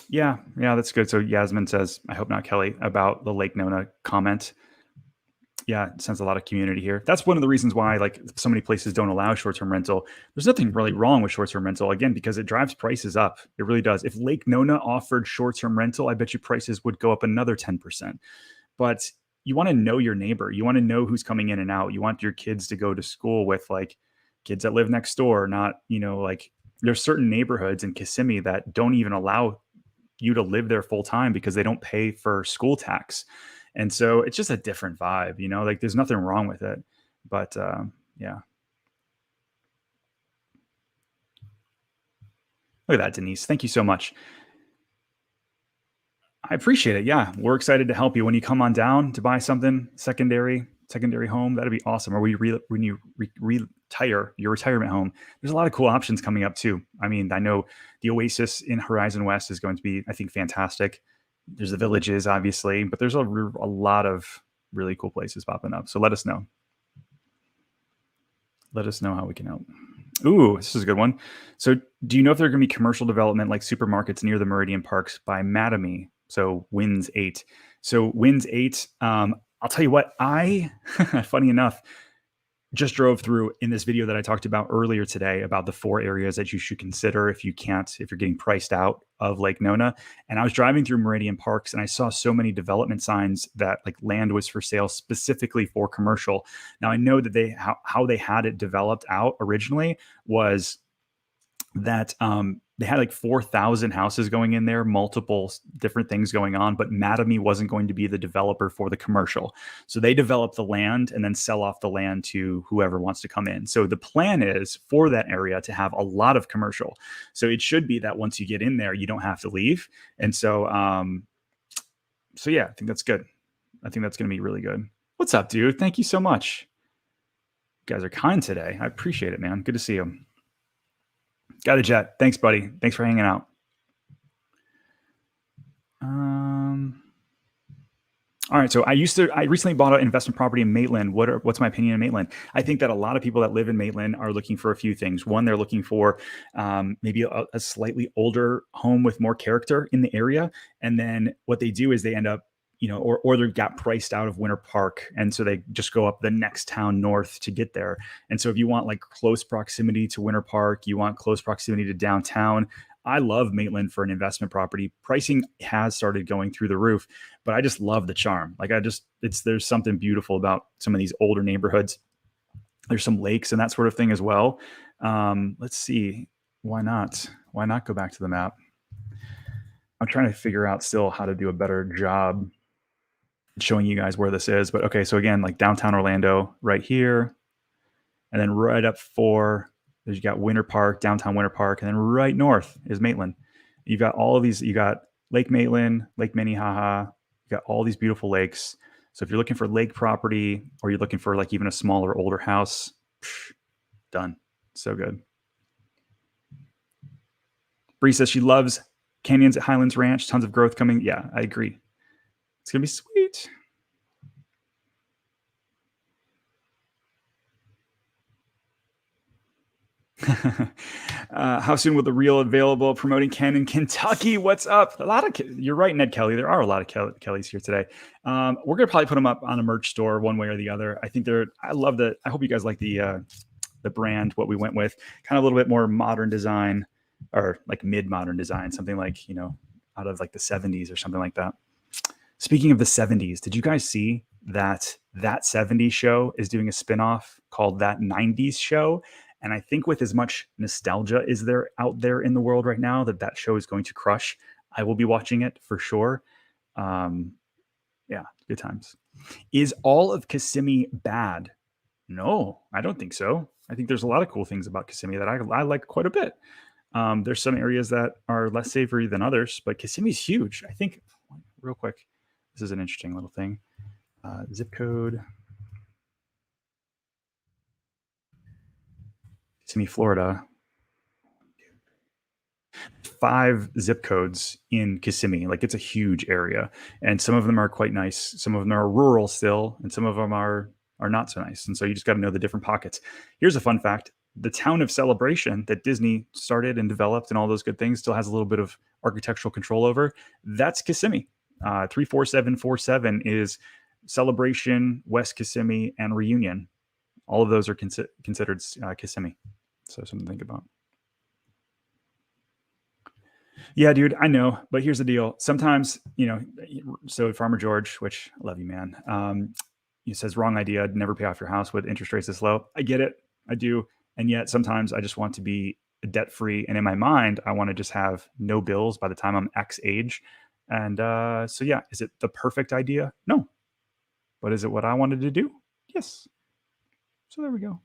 [SPEAKER 1] yeah, that's good. So Yasmin says, "I hope not, Kelly," about the Lake Nona comment. Yeah, it sounds a lot of community here. That's one of the reasons why like so many places don't allow short-term rental. There's nothing really wrong with short-term rental again because it drives prices up. It really does. If Lake Nona offered short-term rental, I bet you prices would go up another 10%. But you want to know your neighbor. You want to know who's coming in and out. You want your kids to go to school with like kids that live next door, not, like there's certain neighborhoods in Kissimmee that don't even allow you to live there full time because they don't pay for school tax. And so it's just a different vibe, like there's nothing wrong with it. But yeah, look at that, Denise. Thank you so much. I appreciate it. Yeah, we're excited to help you when you come on down to buy something secondary home. That'd be awesome. Or when you retire your retirement home. There's a lot of cool options coming up too. I mean, I know the Oasis in Horizon West is going to be, I think, fantastic. There's the Villages, obviously, but there's a lot of really cool places popping up. So let us know. Let us know how we can help. Ooh, this is a good one. So, do you know if there are going to be commercial development like supermarkets near the Meridian Parks by Mattamy? So, Wins 8. So, Wins 8, I'll tell you what, funny enough, just drove through in this video that I talked about earlier today about the 4 areas that you should consider if you're getting priced out of Lake Nona. And I was driving through Meridian Parks and I saw so many development signs that like land was for sale specifically for commercial. Now I know that how they had it developed out originally was that they had like 4,000 houses going in there, multiple different things going on, but Mattamy wasn't going to be the developer for the commercial. So they develop the land and then sell off the land to whoever wants to come in. So the plan is for that area to have a lot of commercial. So it should be that once you get in there, you don't have to leave. And so yeah, I think that's good. I think that's going to be really good. What's up, dude? Thank you so much. You guys are kind today. I appreciate it, man. Good to see you. Got a jet. Thanks, buddy. Thanks for hanging out. All right. So I recently bought an investment property in Maitland. What's my opinion on Maitland? I think that a lot of people that live in Maitland are looking for a few things. One, they're looking for maybe a slightly older home with more character in the area. And then what they do is they end up, or they got priced out of Winter Park. And so they just go up the next town north to get there. And so if you want like close proximity to Winter Park, you want close proximity to downtown. I love Maitland for an investment property. Pricing has started going through the roof, but I just love the charm. Like there's something beautiful about some of these older neighborhoods. There's some lakes and that sort of thing as well. Let's see. Why not? Why not go back to the map? I'm trying to figure out still how to do a better job showing you guys where this is. But okay, so again, like downtown Orlando right here. And then right up you got Winter Park, downtown Winter Park, and then right north is Maitland. You've got all of these. You got Lake Maitland, Lake Minnehaha. You got all these beautiful lakes. So if you're looking for lake property, or you're looking for like even a smaller, older house, done. So good. Bree says she loves canyons at Highlands Ranch. Tons of growth coming. Yeah, I agree. It's gonna be sweet. How soon will the reel available promoting Ken in Kentucky? What's up? You're right, Ned Kelly. There are a lot of Kellys here today. We're gonna probably put them up on a merch store one way or the other. I think I love that. I hope you guys like the brand, what we went with, kind of a little bit more modern design, or like mid-modern design, something like, out of like the 70s or something like that. Speaking of the 70s, did you guys see that 70s show is doing a spinoff called That 90s Show? And I think with as much nostalgia is there out there in the world right now, that show is going to crush. I will be watching it for sure. Yeah, good times. Is all of Kissimmee bad? No, I don't think so. I think there's a lot of cool things about Kissimmee that I like quite a bit. There's some areas that are less savory than others, but Kissimmee's huge. I think, real quick, this is an interesting little thing. Zip code. Kissimmee, Florida. 5 zip codes in Kissimmee. Like it's a huge area, and some of them are quite nice. Some of them are rural still, and some of them are not so nice. And so you just got to know the different pockets. Here's a fun fact: the town of Celebration that Disney started and developed, and all those good things, still has a little bit of architectural control over. That's Kissimmee. 34747 is Celebration, West Kissimmee, and Reunion. All of those are considered Kissimmee. So something to think about. Yeah, dude, I know, but here's the deal. Sometimes, so Farmer George, which I love you, man, he says, wrong idea. I'd never pay off your house with interest rates this low. I get it. I do. And yet sometimes I just want to be debt free. And in my mind, I want to just have no bills by the time I'm X age. And so, yeah, is it the perfect idea? No. But is it what I wanted to do? Yes. So there we go.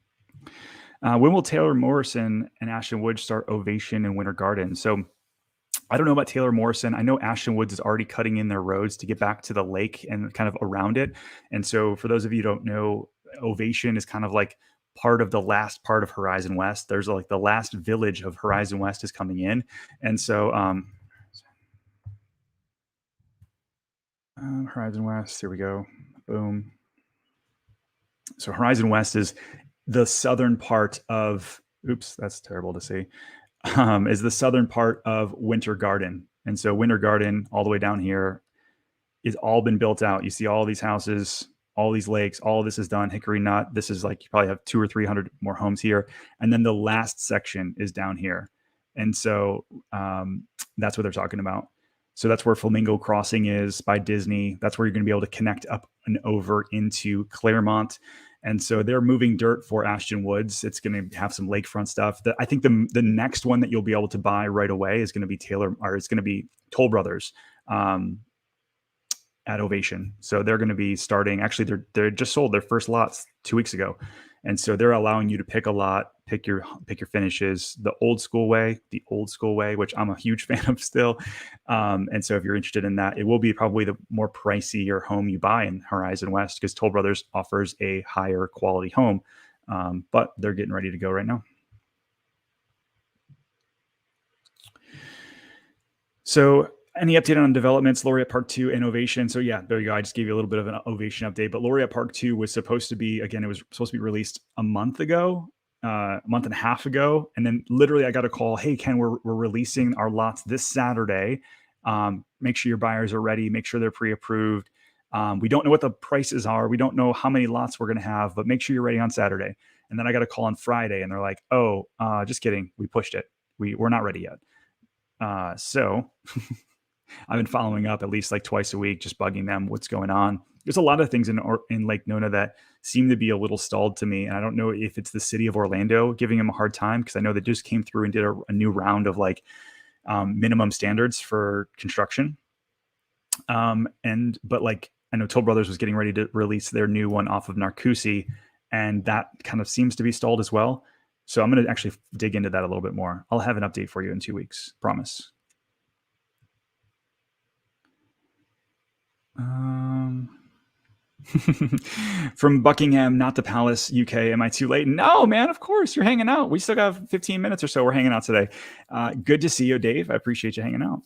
[SPEAKER 1] When will Taylor Morrison and Ashton Wood start Ovation and Winter Garden? So I don't know about Taylor Morrison. I know Ashton Woods is already cutting in their roads to get back to the lake and kind of around it. And so for those of you who don't know, Ovation is kind of like part of the last part of Horizon West. There's like the last village of Horizon West is coming in. And so Horizon West, here we go. Boom. So Horizon West is the southern part of, oops, that's terrible to see, is the southern part of Winter Garden. And so Winter Garden, all the way down here, is all been built out. You see all these houses, all these lakes, all of this is done. Hickory Nut, this is like, you probably have 200 or 300 more homes here. And then the last section is down here. And so that's what they're talking about. So that's where Flamingo Crossing is by Disney. That's where you're going to be able to connect up and over into Claremont. And so they're moving dirt for Ashton Woods. It's going to have some lakefront stuff. I think the next one that you'll be able to buy right away is going to be it's going to be Toll Brothers at Ovation. So they're going to be starting. Actually, they're just sold their first lots 2 weeks ago, and so they're allowing you to pick a lot, pick your finishes the old school way, which I'm a huge fan of still. And so if you're interested in that, it will be probably the more pricier home you buy in Horizon West, because Toll Brothers offers a higher quality home. But they're getting ready to go right now. So any update on developments, Laureate Park 2 and Ovation? So yeah, there you go. I just gave you a little bit of an Ovation update, but Laureate Park 2 was supposed to be, again, it was supposed to be released a month and a half ago. And then literally I got a call, hey, Ken, we're releasing our lots this Saturday. Make sure your buyers are ready. Make sure they're pre-approved. We don't know what the prices are. We don't know how many lots we're going to have, but make sure you're ready on Saturday. And then I got a call on Friday and they're like, oh, just kidding. We pushed it. We're not ready yet. So I've been following up at least like twice a week, just bugging them what's going on. There's a lot of things in Lake Nona that seem to be a little stalled to me. And I don't know if it's the city of Orlando giving them a hard time, because I know they just came through and did a new round of like minimum standards for construction. But like, I know Toll Brothers was getting ready to release their new one off of Narcoossee, and that kind of seems to be stalled as well. So I'm going to actually dig into that a little bit more. I'll have an update for you in 2 weeks, promise. From Buckingham, not the Palace, UK. Am I too late? No, man, of course. You're hanging out. We still got 15 minutes or so. We're hanging out today. Good to see you, Dave. I appreciate you hanging out.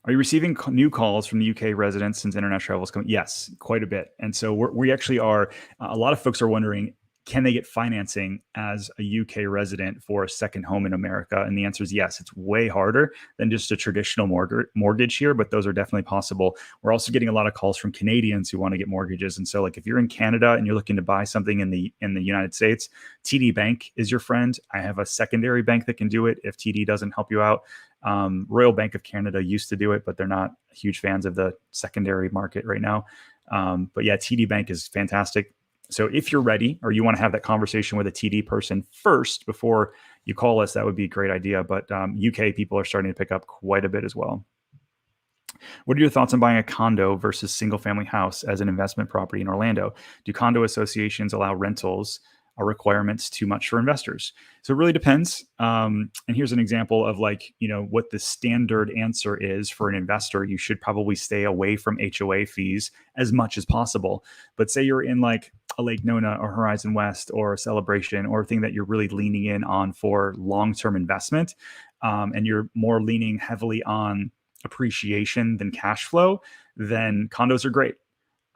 [SPEAKER 1] Are you receiving new calls from the UK residents since international travel is coming? Yes, quite a bit. And so we actually are, a lot of folks are wondering, can they get financing as a UK resident for a second home in America? And the answer is yes. It's way harder than just a traditional mortgage here, but those are definitely possible. We're also getting a lot of calls from Canadians who want to get mortgages. And so like if you're in Canada and you're looking to buy something in the United States, TD Bank is your friend. I have a secondary bank that can do it if TD doesn't help you out. Royal Bank of Canada used to do it, but they're not huge fans of the secondary market right now. But yeah, TD Bank is fantastic. So if you're ready, or you want to have that conversation with a TD person first before you call us, that would be a great idea. But UK people are starting to pick up quite a bit as well. What are your thoughts on buying a condo versus single family house as an investment property in Orlando? Do condo associations allow rentals? Are requirements too much for investors? So it really depends. And here's an example of like, what the standard answer is for an investor. You should probably stay away from HOA fees as much as possible. But say you're in like a Lake Nona or Horizon West or a Celebration or a thing that you're really leaning in on for long-term investment, and you're more leaning heavily on appreciation than cash flow, then condos are great.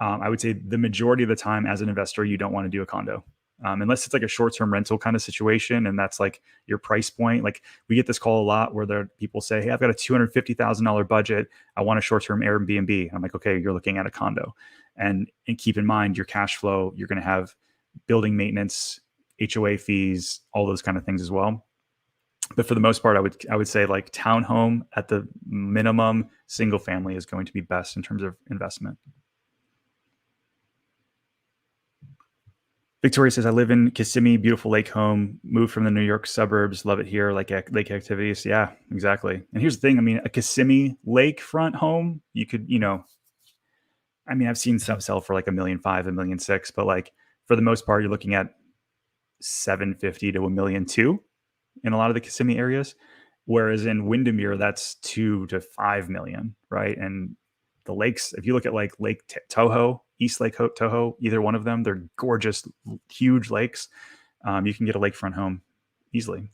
[SPEAKER 1] I would say the majority of the time as an investor, you don't want to do a condo. Unless it's like a short-term rental kind of situation, and that's like your price point. Like we get this call a lot where there people say, "Hey, I've got a $250,000 budget. I want a short-term Airbnb." I'm like, "Okay, you're looking at a condo," and keep in mind your cash flow. You're going to have building maintenance, HOA fees, all those kind of things as well. But for the most part, I would say like townhome at the minimum, single family is going to be best in terms of investment. Victoria says, I live in Kissimmee, beautiful lake home, moved from the New York suburbs, love it here, like lake activities. Yeah, exactly. And here's the thing. I mean, a Kissimmee lakefront home, you could, I mean, I've seen some sell for like $1.5 million, $1.6 million, but like for the most part, you're looking at 750 to $1.2 million in a lot of the Kissimmee areas. Whereas in Windermere, that's 2 to 5 million, right? And the lakes, if you look at like Lake Toho, East Lake Toho, either one of them, they're gorgeous, huge lakes. You can get a lakefront home easily.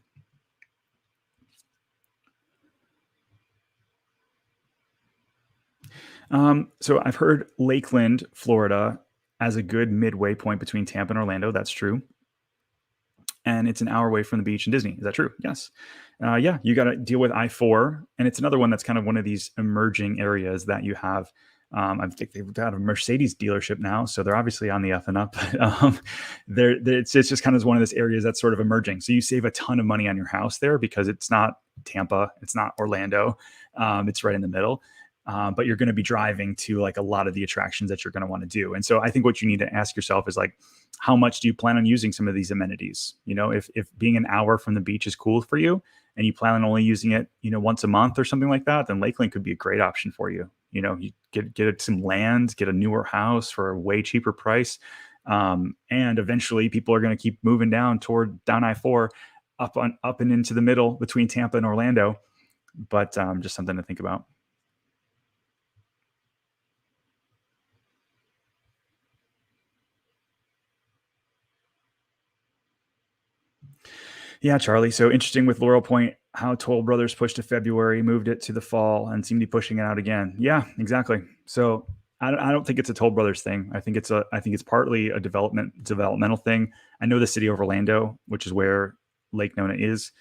[SPEAKER 1] So I've heard Lakeland, Florida, as a good midway point between Tampa and Orlando. That's true. And it's an hour away from the beach and Disney. Is that true? Yes. Yeah, you got to deal with I-4. And it's another one that's kind of one of these emerging areas that you have. I think they've got a Mercedes dealership now, so they're obviously on the up and up. It's just kind of one of those areas that's sort of emerging. So you save a ton of money on your house there because it's not Tampa, it's not Orlando, it's right in the middle. But you're going to be driving to like a lot of the attractions that you're going to want to do. And so I think what you need to ask yourself is like, how much do you plan on using some of these amenities? If being an hour from the beach is cool for you and you plan on only using it, once a month or something like that, then Lakeland could be a great option for you. You get some land, get a newer house for a way cheaper price. And eventually people are going to keep moving down I-4 up and into the middle between Tampa and Orlando. But just something to think about. Yeah, Charlie. So interesting with Laurel Point, how Toll Brothers pushed to February, moved it to the fall, and seemed to be pushing it out again. Yeah, exactly. So I don't think it's a Toll Brothers thing. I think it's partly a developmental thing. I know the city of Orlando, which is where Lake Nona is,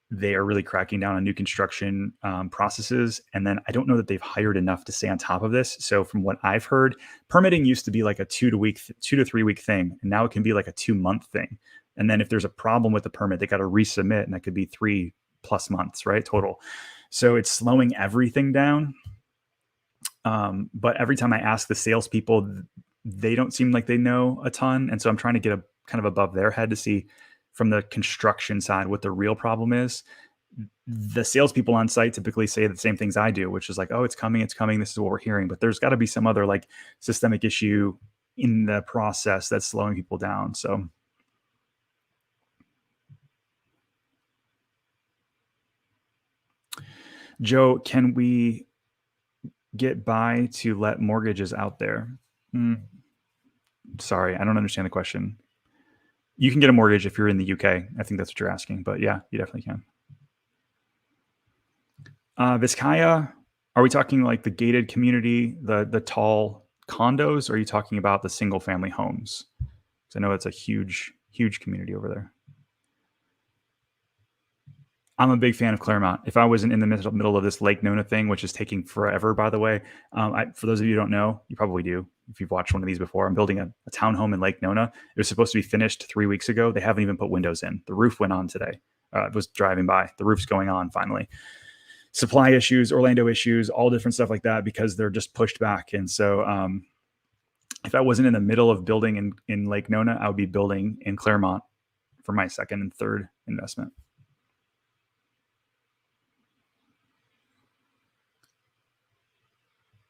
[SPEAKER 1] they are really cracking down on new construction processes. And then I don't know that they've hired enough to stay on top of this. So from what I've heard, permitting used to be like a 2 to 3 week thing, and now it can be like a 2-month thing. And then if there's a problem with the permit, they got to resubmit, and that could be 3+ months, right? Total. So it's slowing everything down. But every time I ask the salespeople, they don't seem like they know a ton. And so I'm trying to get a kind of above their head to see from the construction side what the real problem is. The salespeople on site typically say the same things I do, which is like, oh, it's coming. This is what we're hearing. But there's got to be some other like systemic issue in the process that's slowing people down. So Joe, can we get by to let mortgages out there? Sorry, I don't understand the question. You can get a mortgage if you're in the UK. I think that's what you're asking, but yeah, you definitely can. Vizcaya, are we talking like the gated community, the tall condos, or are you talking about the single family homes? Because I know it's a huge community over there. I'm a big fan of Claremont. If I wasn't in the middle of this Lake Nona thing, which is taking forever, by the way, for those of you who don't know, you probably do if you've watched one of these before. I'm building a townhome in Lake Nona. It was supposed to be finished 3 weeks ago. They haven't even put windows in. The roof went on today. I was driving by. The roof's going on finally. Supply issues, Orlando issues, all different stuff like that because they're just pushed back. And so if I wasn't in the middle of building in Lake Nona, I would be building in Claremont for my second and third investment.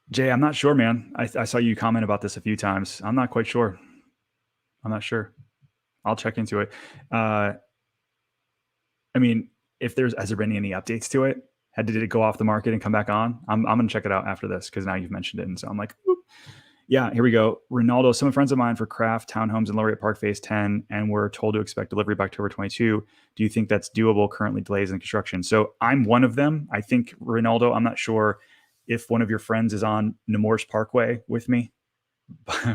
[SPEAKER 1] Jay, I'm not sure, man. I saw you comment about this a few times. I'm not quite sure. I'm not sure. I'll check into it. I mean, has there been any updates to it? Did it go off the market and come back on? I'm going to check it out after this because now you've mentioned it. And so I'm like, Yeah, here we go. Ronaldo, some friends of mine for craft townhomes in Laureate Park Phase 10, and we're told to expect delivery by October 22. Do you think that's doable? Currently delays in construction. So I'm one of them. I think Ronaldo, I'm not sure if one of your friends is on Nemours Parkway with me,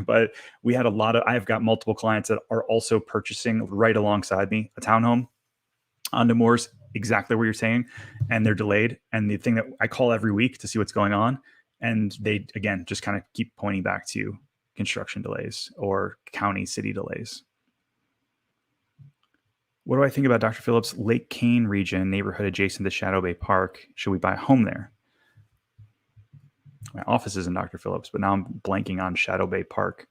[SPEAKER 1] but we had a lot of, I've got multiple clients that are also purchasing right alongside me a townhome on Nemours, exactly what you're saying, and they're delayed. And the thing that I call every week to see what's going on, and they again just kind of keep pointing back to construction delays or county city delays. What do I think about Dr. Phillips' Lake Kane region neighborhood adjacent to Shadow Bay Park? Should we buy a home there? My office is in Dr. Phillips, but now I'm blanking on Shadow Bay Park.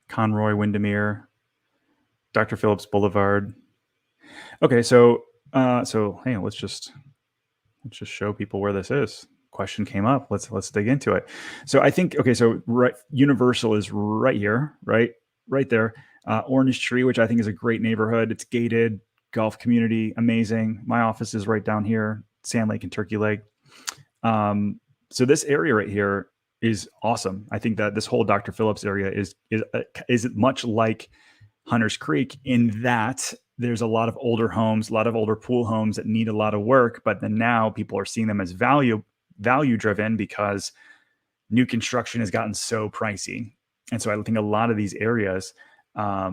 [SPEAKER 1] Conroy, Windermere, Dr. Phillips Boulevard. Okay, so hey, let's just show people where this is. Question came up. Let's dig into it. So I think so right, Universal is right here, right there. Orange Tree, which I think is a great neighborhood. It's gated, golf community, amazing. My office is right down here, Sand Lake and Turkey Lake. So this area right here is awesome. I think that this whole Dr. Phillips area is much like Hunters Creek in that there's a lot of older homes, a lot of older pool homes that need a lot of work, but then now people are seeing them as value driven because new construction has gotten so pricey. And so I think a lot of these areas are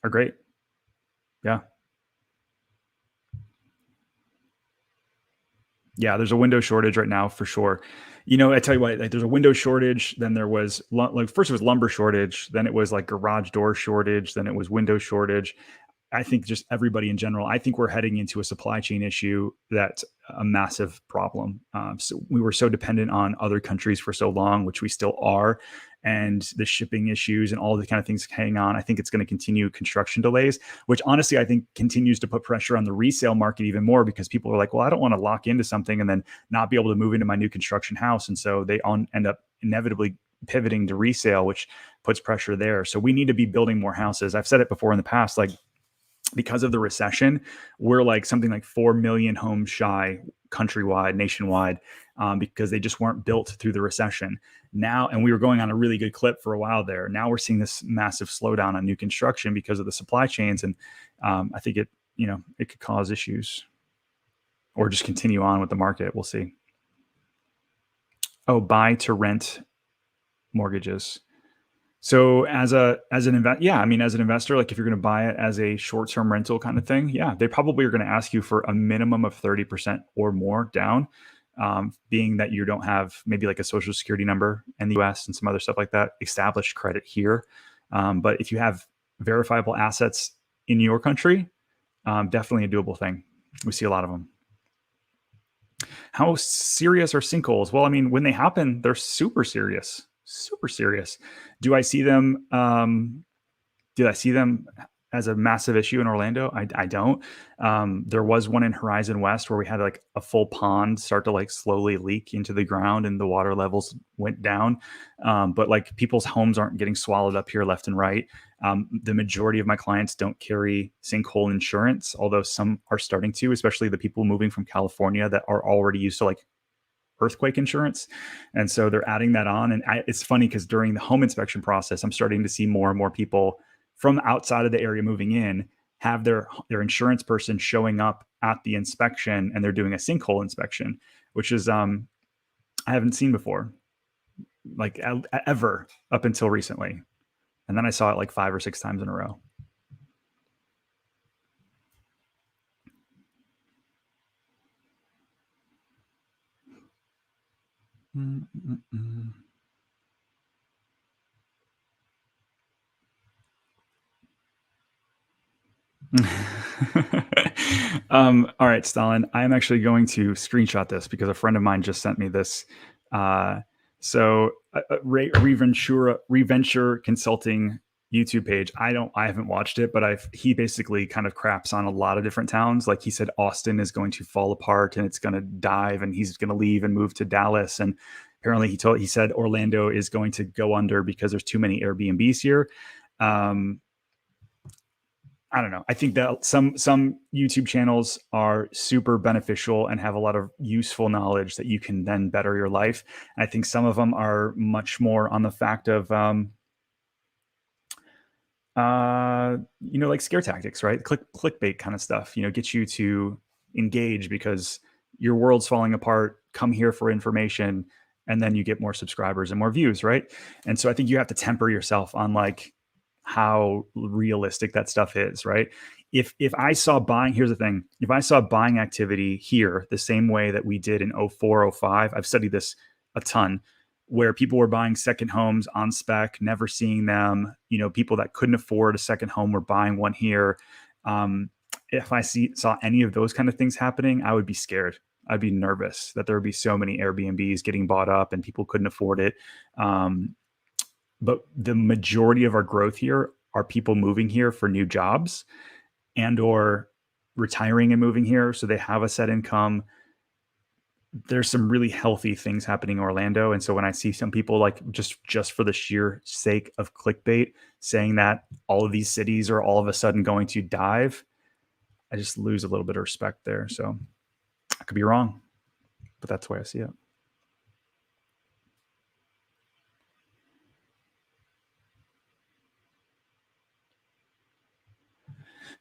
[SPEAKER 1] great. Yeah. Yeah, there's a window shortage right now for sure. I tell you what, like there's a window shortage. Then there was like first it was lumber shortage, then it was like garage door shortage, then it was window shortage. I think just everybody in general, I think we're heading into a supply chain issue that's a massive problem. So we were so dependent on other countries for so long, which we still are. And the shipping issues and all the kind of things hanging on. I think it's going to continue construction delays, which honestly, I think continues to put pressure on the resale market even more because people are like, well, I don't want to lock into something and then not be able to move into my new construction house. And so they end up inevitably pivoting to resale, which puts pressure there. So we need to be building more houses. I've said it before in the past, like, because of the recession, we're like something like 4 million homes shy countrywide, nationwide, because they just weren't built through the recession. Now, and we were going on a really good clip for a while there. Now we're seeing this massive slowdown on new construction because of the supply chains. And I think it could cause issues or just continue on with the market. We'll see. Oh, buy to rent mortgages. So as an investor, like if you're going to buy it as a short-term rental kind of thing, yeah, they probably are going to ask you for a minimum of 30% or more down, being that you don't have maybe like a social security number in the US and some other stuff like that, established credit here. But if you have verifiable assets in your country, definitely a doable thing. We see a lot of them. How serious are sinkholes? Well, I mean, when they happen, they're super serious. Super serious. Do I see them? Did I see them as a massive issue in Orlando? I don't. There was one in Horizon West where we had like a full pond start to like slowly leak into the ground and the water levels went down. But like people's homes aren't getting swallowed up here left and right. The majority of my clients don't carry sinkhole insurance, although some are starting to, especially the people moving from California that are already used to like earthquake insurance. And so they're adding that on. And it's funny because during the home inspection process, I'm starting to see more and more people from outside of the area moving in have their insurance person showing up at the inspection and they're doing a sinkhole inspection, which is I haven't seen before, like ever up until recently. And then I saw it like 5 or 6 times in a row. All right, Stalin, I'm actually going to screenshot this because a friend of mine just sent me this. Reventure Consulting YouTube page. I haven't watched it, but he basically kind of craps on a lot of different towns. Like he said, Austin is going to fall apart and it's going to dive and he's going to leave and move to Dallas. And apparently he said Orlando is going to go under because there's too many Airbnbs here. I don't know. I think that some YouTube channels are super beneficial and have a lot of useful knowledge that you can then better your life. And I think some of them are much more on the fact of like scare tactics, right? Clickbait kind of stuff, get you to engage because your world's falling apart. Come here for information, and then you get more subscribers and more views, right? And so I think you have to temper yourself on like how realistic that stuff is, right? If I saw buying, here's the thing: if I saw buying activity here the same way that we did in 04, 05, I've studied this a ton, where people were buying second homes on spec, never seeing them. People that couldn't afford a second home were buying one here. If I saw any of those kind of things happening, I would be scared. I'd be nervous that there would be so many Airbnbs getting bought up and people couldn't afford it. But the majority of our growth here are people moving here for new jobs and or retiring and moving here, so they have a set income. There's some really healthy things happening in Orlando. And so when I see some people like just for the sheer sake of clickbait saying that all of these cities are all of a sudden going to dive, I just lose a little bit of respect there. So I could be wrong, but that's the way I see it.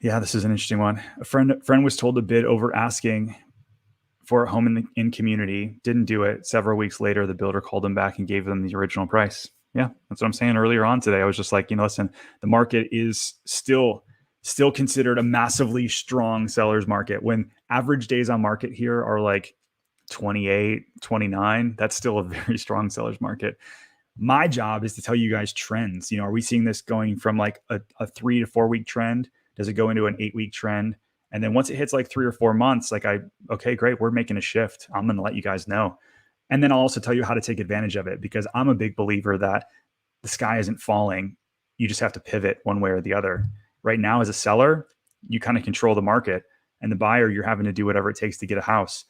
[SPEAKER 1] Yeah, this is an interesting one. A friend was told to bid over asking for a home in community, didn't do it. Several weeks later, the builder called them back and gave them the original price. Yeah, that's what I'm saying earlier on today. I was just like, listen, the market is still considered a massively strong seller's market. When average days on market here are like 28, 29, that's still a very strong seller's market. My job is to tell you guys trends. Are we seeing this going from like a 3 to 4 week trend? Does it go into an 8 week trend? And then once it hits like 3 or 4 months, okay, great, we're making a shift. I'm going to let you guys know. And then I'll also tell you how to take advantage of it, because I'm a big believer that the sky isn't falling. You just have to pivot one way or the other. Right now, as a seller, you kind of control the market, and the buyer, you're having to do whatever it takes to get a house.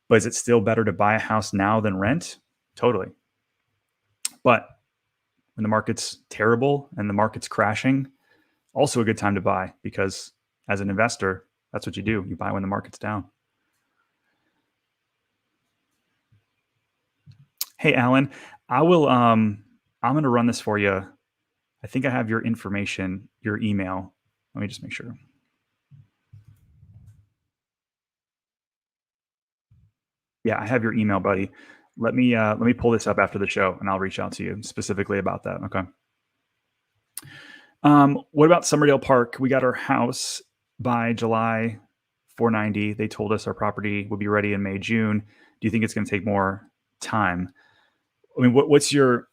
[SPEAKER 1] But is it still better to buy a house now than rent? Totally. But when the market's terrible and the market's crashing, also a good time to buy, because as an investor, that's what you do. You buy when the market's down. Hey, Alan, I'm going to run this for you. I think I have your information, your email. Let me just make sure. Yeah, I have your email, buddy. Let me pull this up after the show, and I'll reach out to you specifically about that. Okay. What about Summerdale Park? We got our house by July 490. They told us our property would be ready in May, June. Do you think it's going to take more time? I mean, what's your,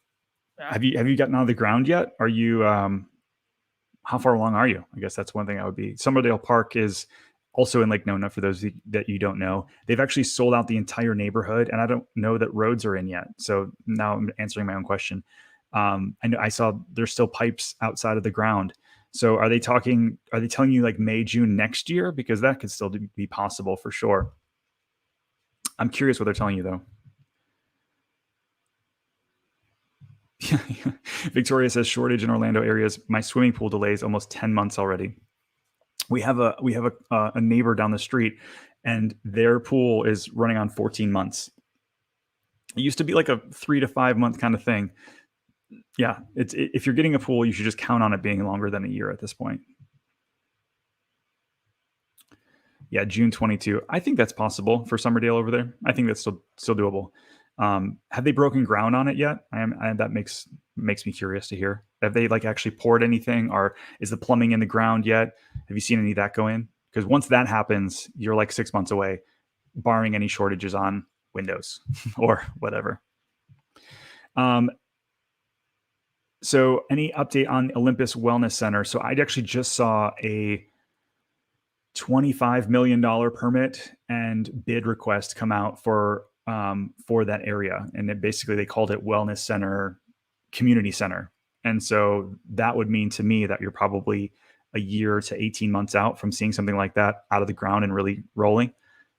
[SPEAKER 1] have you gotten out of the ground yet? Are you, how far along are you? I guess that's one thing I would be. Summerdale Park is also in Lake Nona, for those that you don't know. They've actually sold out the entire neighborhood, and I don't know that roads are in yet. So now I'm answering my own question. I saw there's still pipes outside of the ground. So are they telling you like May, June next year? Because that could still be possible for sure. I'm curious what they're telling you though. Victoria says shortage in Orlando areas. My swimming pool delays almost 10 months already. We have a neighbor down the street, and their pool is running on 14 months. It used to be like a 3 to 5 month kind of thing. Yeah, if you're getting a pool, you should just count on it being longer than a year at this point. Yeah, June 22. I think that's possible for Summerdale over there. I think that's still doable. Have they broken ground on it yet? That makes me curious to hear. Have they like actually poured anything, or is the plumbing in the ground yet? Have you seen any of that go in? Because once that happens, you're like 6 months away, barring any shortages on windows or whatever. So any update on Olympus Wellness Center? So I actually just saw a $25 million permit and bid request come out for that area. And they called it Wellness Center, Community Center. And so that would mean to me that you're probably a year to 18 months out from seeing something like that out of the ground and really rolling.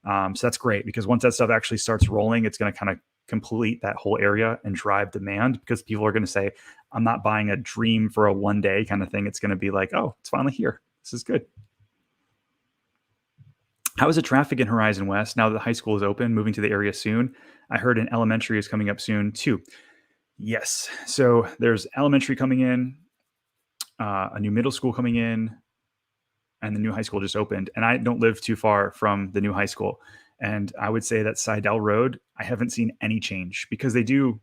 [SPEAKER 1] So that's great, because once that stuff actually starts rolling, it's going to kind of complete that whole area and drive demand, because people are going to say, I'm not buying a dream for a one day kind of thing. It's going to be like, oh, it's finally here. This is good. How is the traffic in Horizon West now that the high school is open, moving to the area soon? I heard an elementary is coming up soon too. Yes. So there's elementary coming in, a new middle school coming in, and the new high school just opened. And I don't live too far from the new high school. And I would say that Seidel Road, I haven't seen any change because the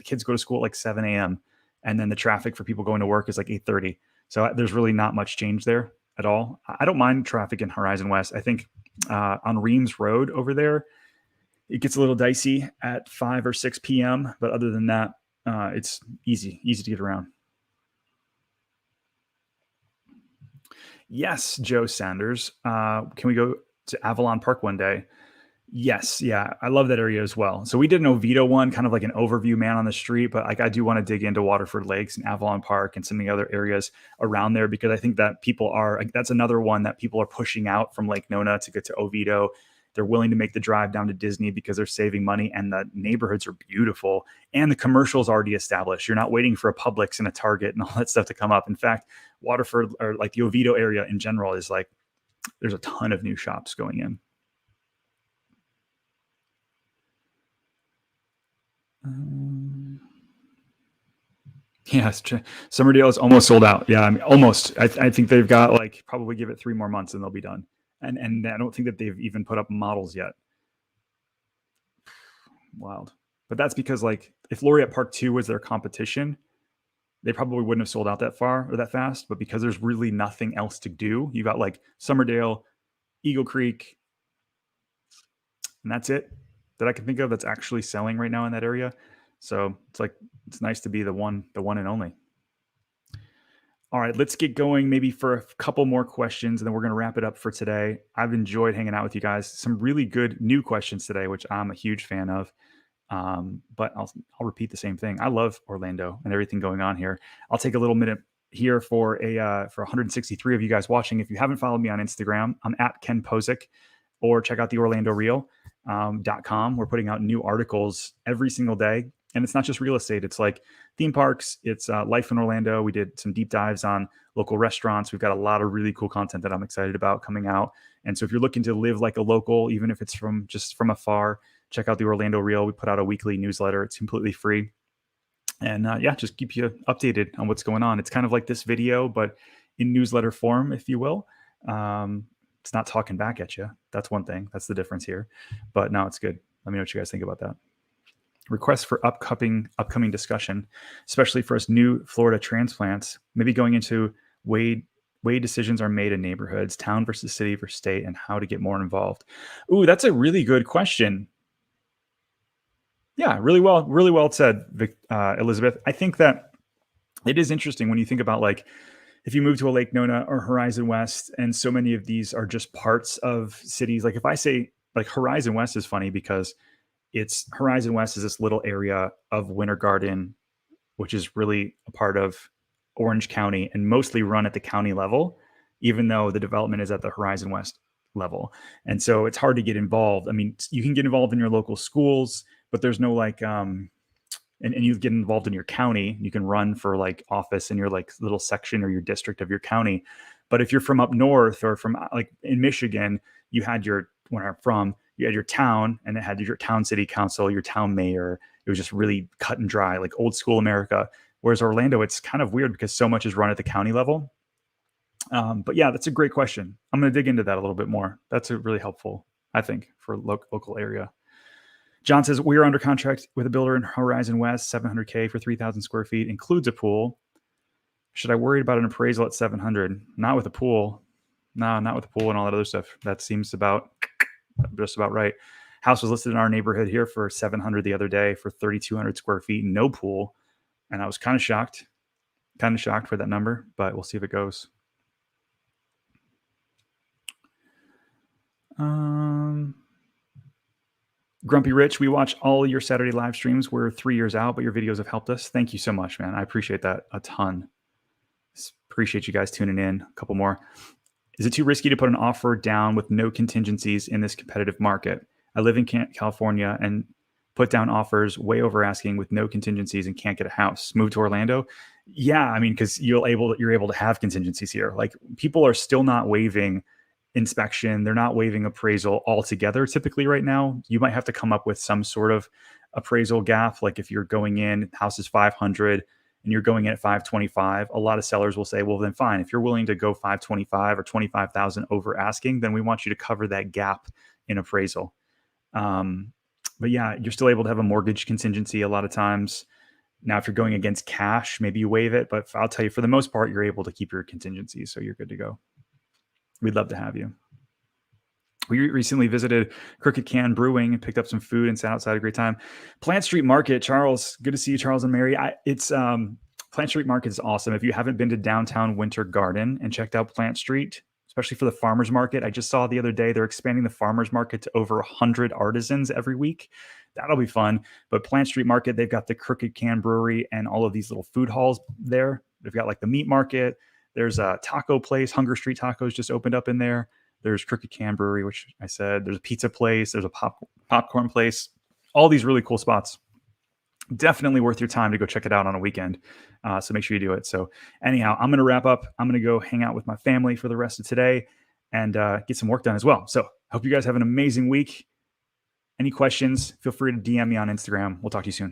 [SPEAKER 1] kids go to school at like 7 a.m. And then the traffic for people going to work is like 8:30. So there's really not much change there at all. I don't mind traffic in Horizon West. I think on Reams Road over there, it gets a little dicey at 5 or 6 p.m. But other than that, it's easy to get around. Yes, Joe Sanders. Can we go to Avalon Park one day? Yes, yeah, I love that area as well. So we did an Oviedo one, kind of like an overview man on the street, but like I do want to dig into Waterford Lakes and Avalon Park and some of the other areas around there because I think that that's another one that people are pushing out from Lake Nona to get to Oviedo. They're willing to make the drive down to Disney because they're saving money and the neighborhoods are beautiful and the commercial's already established. You're not waiting for a Publix and a Target and all that stuff to come up. In fact, Waterford or like the Oviedo area in general is like, there's a ton of new shops going in. Yes, Summerdale is almost sold out. Yeah, I mean, almost. I think they've got like probably give it 3 more months and they'll be done. And I don't think that they've even put up models yet. Wild. But that's because like if Laureate Park 2 was their competition, they probably wouldn't have sold out that far or that fast. But because there's really nothing else to do, you got like Summerdale, Eagle Creek, and that's it that I can think of that's actually selling right now in that area. So it's nice to be the one and only. All right, let's get going maybe for a couple more questions and then we're going to wrap it up for today. I've enjoyed hanging out with you guys. Some really good new questions today, which I'm a huge fan of. But I'll repeat the same thing. I love Orlando and everything going on here. I'll take a little minute here for 163 of you guys watching. If you haven't followed me on Instagram, I'm at Ken Pozek, or check out the OrlandoReel.com. We're putting out new articles every single day. And it's not just real estate. It's like theme parks. It's life in Orlando. We did some deep dives on local restaurants. We've got a lot of really cool content that I'm excited about coming out. And so if you're looking to live like a local, even if it's from afar, check out the Orlando Reel. We put out a weekly newsletter. It's completely free. And just keep you updated on what's going on. It's kind of like this video, but in newsletter form, if you will. It's not talking back at you. That's one thing. That's the difference here. But no, it's good. Let me know what you guys think about that. Requests for upcoming discussion, especially for us new Florida transplants, maybe going into way decisions are made in neighborhoods, town versus city versus state, and how to get more involved. Ooh, that's a really good question. Yeah, really well said, Elizabeth. I think that it is interesting when you think about like if you move to a Lake Nona or Horizon West, and so many of these are just parts of cities. Like if I say like Horizon West is funny because Horizon West is this little area of Winter Garden, which is really a part of Orange County and mostly run at the county level, even though the development is at the Horizon West level. And so it's hard to get involved. I mean, you can get involved in your local schools, but there's no like, and you get involved in your county. You can run for like office in your like little section or your district of your county. But if you're from up north or from like in Michigan, where I'm from, you had your town and it had your town city council, your town mayor. It was just really cut and dry, like old school America. Whereas Orlando, it's kind of weird because so much is run at the county level. But yeah, that's a great question. I'm going to dig into that a little bit more. That's a really helpful, I think, for local area. John says, we are under contract with a builder in Horizon West, $700K for 3,000 square feet, includes a pool. Should I worry about an appraisal at 700? Not with a pool. No, not with the pool and all that other stuff. That seems just about right. House was listed in our neighborhood here for 700 the other day for 3,200 square feet, no pool. And I was kind of shocked for that number, but we'll see if it goes. Grumpy Rich, we watch all your Saturday live streams. We're 3 years out, but your videos have helped us. Thank you so much, man. I appreciate that a ton. Appreciate you guys tuning in. A couple more. Is it too risky to put an offer down with no contingencies in this competitive market? I live in California and put down offers way over asking with no contingencies and can't get a house. Move to Orlando. Yeah, I mean, because you're able to have contingencies here. Like people are still not waiving inspection, they're not waiving appraisal altogether. Typically, right now, you might have to come up with some sort of appraisal gap. Like if you're going in, house is 500 and you're going in at 525, a lot of sellers will say, well, then fine. If you're willing to go 525 or 25,000 over asking, then we want you to cover that gap in appraisal. Um, but yeah, you're still able to have a mortgage contingency a lot of times. Now, if you're going against cash, maybe you waive it, but I'll tell you, for the most part, you're able to keep your contingencies, so you're good to go. We'd love to have you. We recently visited Crooked Can Brewing and picked up some food and sat outside, a great time. Plant Street Market, Charles, good to see you, Charles and Mary. Plant Street Market is awesome. If you haven't been to downtown Winter Garden and checked out Plant Street, especially for the farmers market, I just saw the other day they're expanding the farmers market to over 100 artisans every week. That'll be fun. But Plant Street Market, they've got the Crooked Can Brewery and all of these little food halls there. They've got like the meat market. There's a taco place, Hunger Street Tacos just opened up in there. There's Crooked Can Brewery, which I said. There's a pizza place. There's a popcorn place. All these really cool spots. Definitely worth your time to go check it out on a weekend. So make sure you do it. So anyhow, I'm going to wrap up. I'm going to go hang out with my family for the rest of today and get some work done as well. So hope you guys have an amazing week. Any questions, feel free to DM me on Instagram. We'll talk to you soon.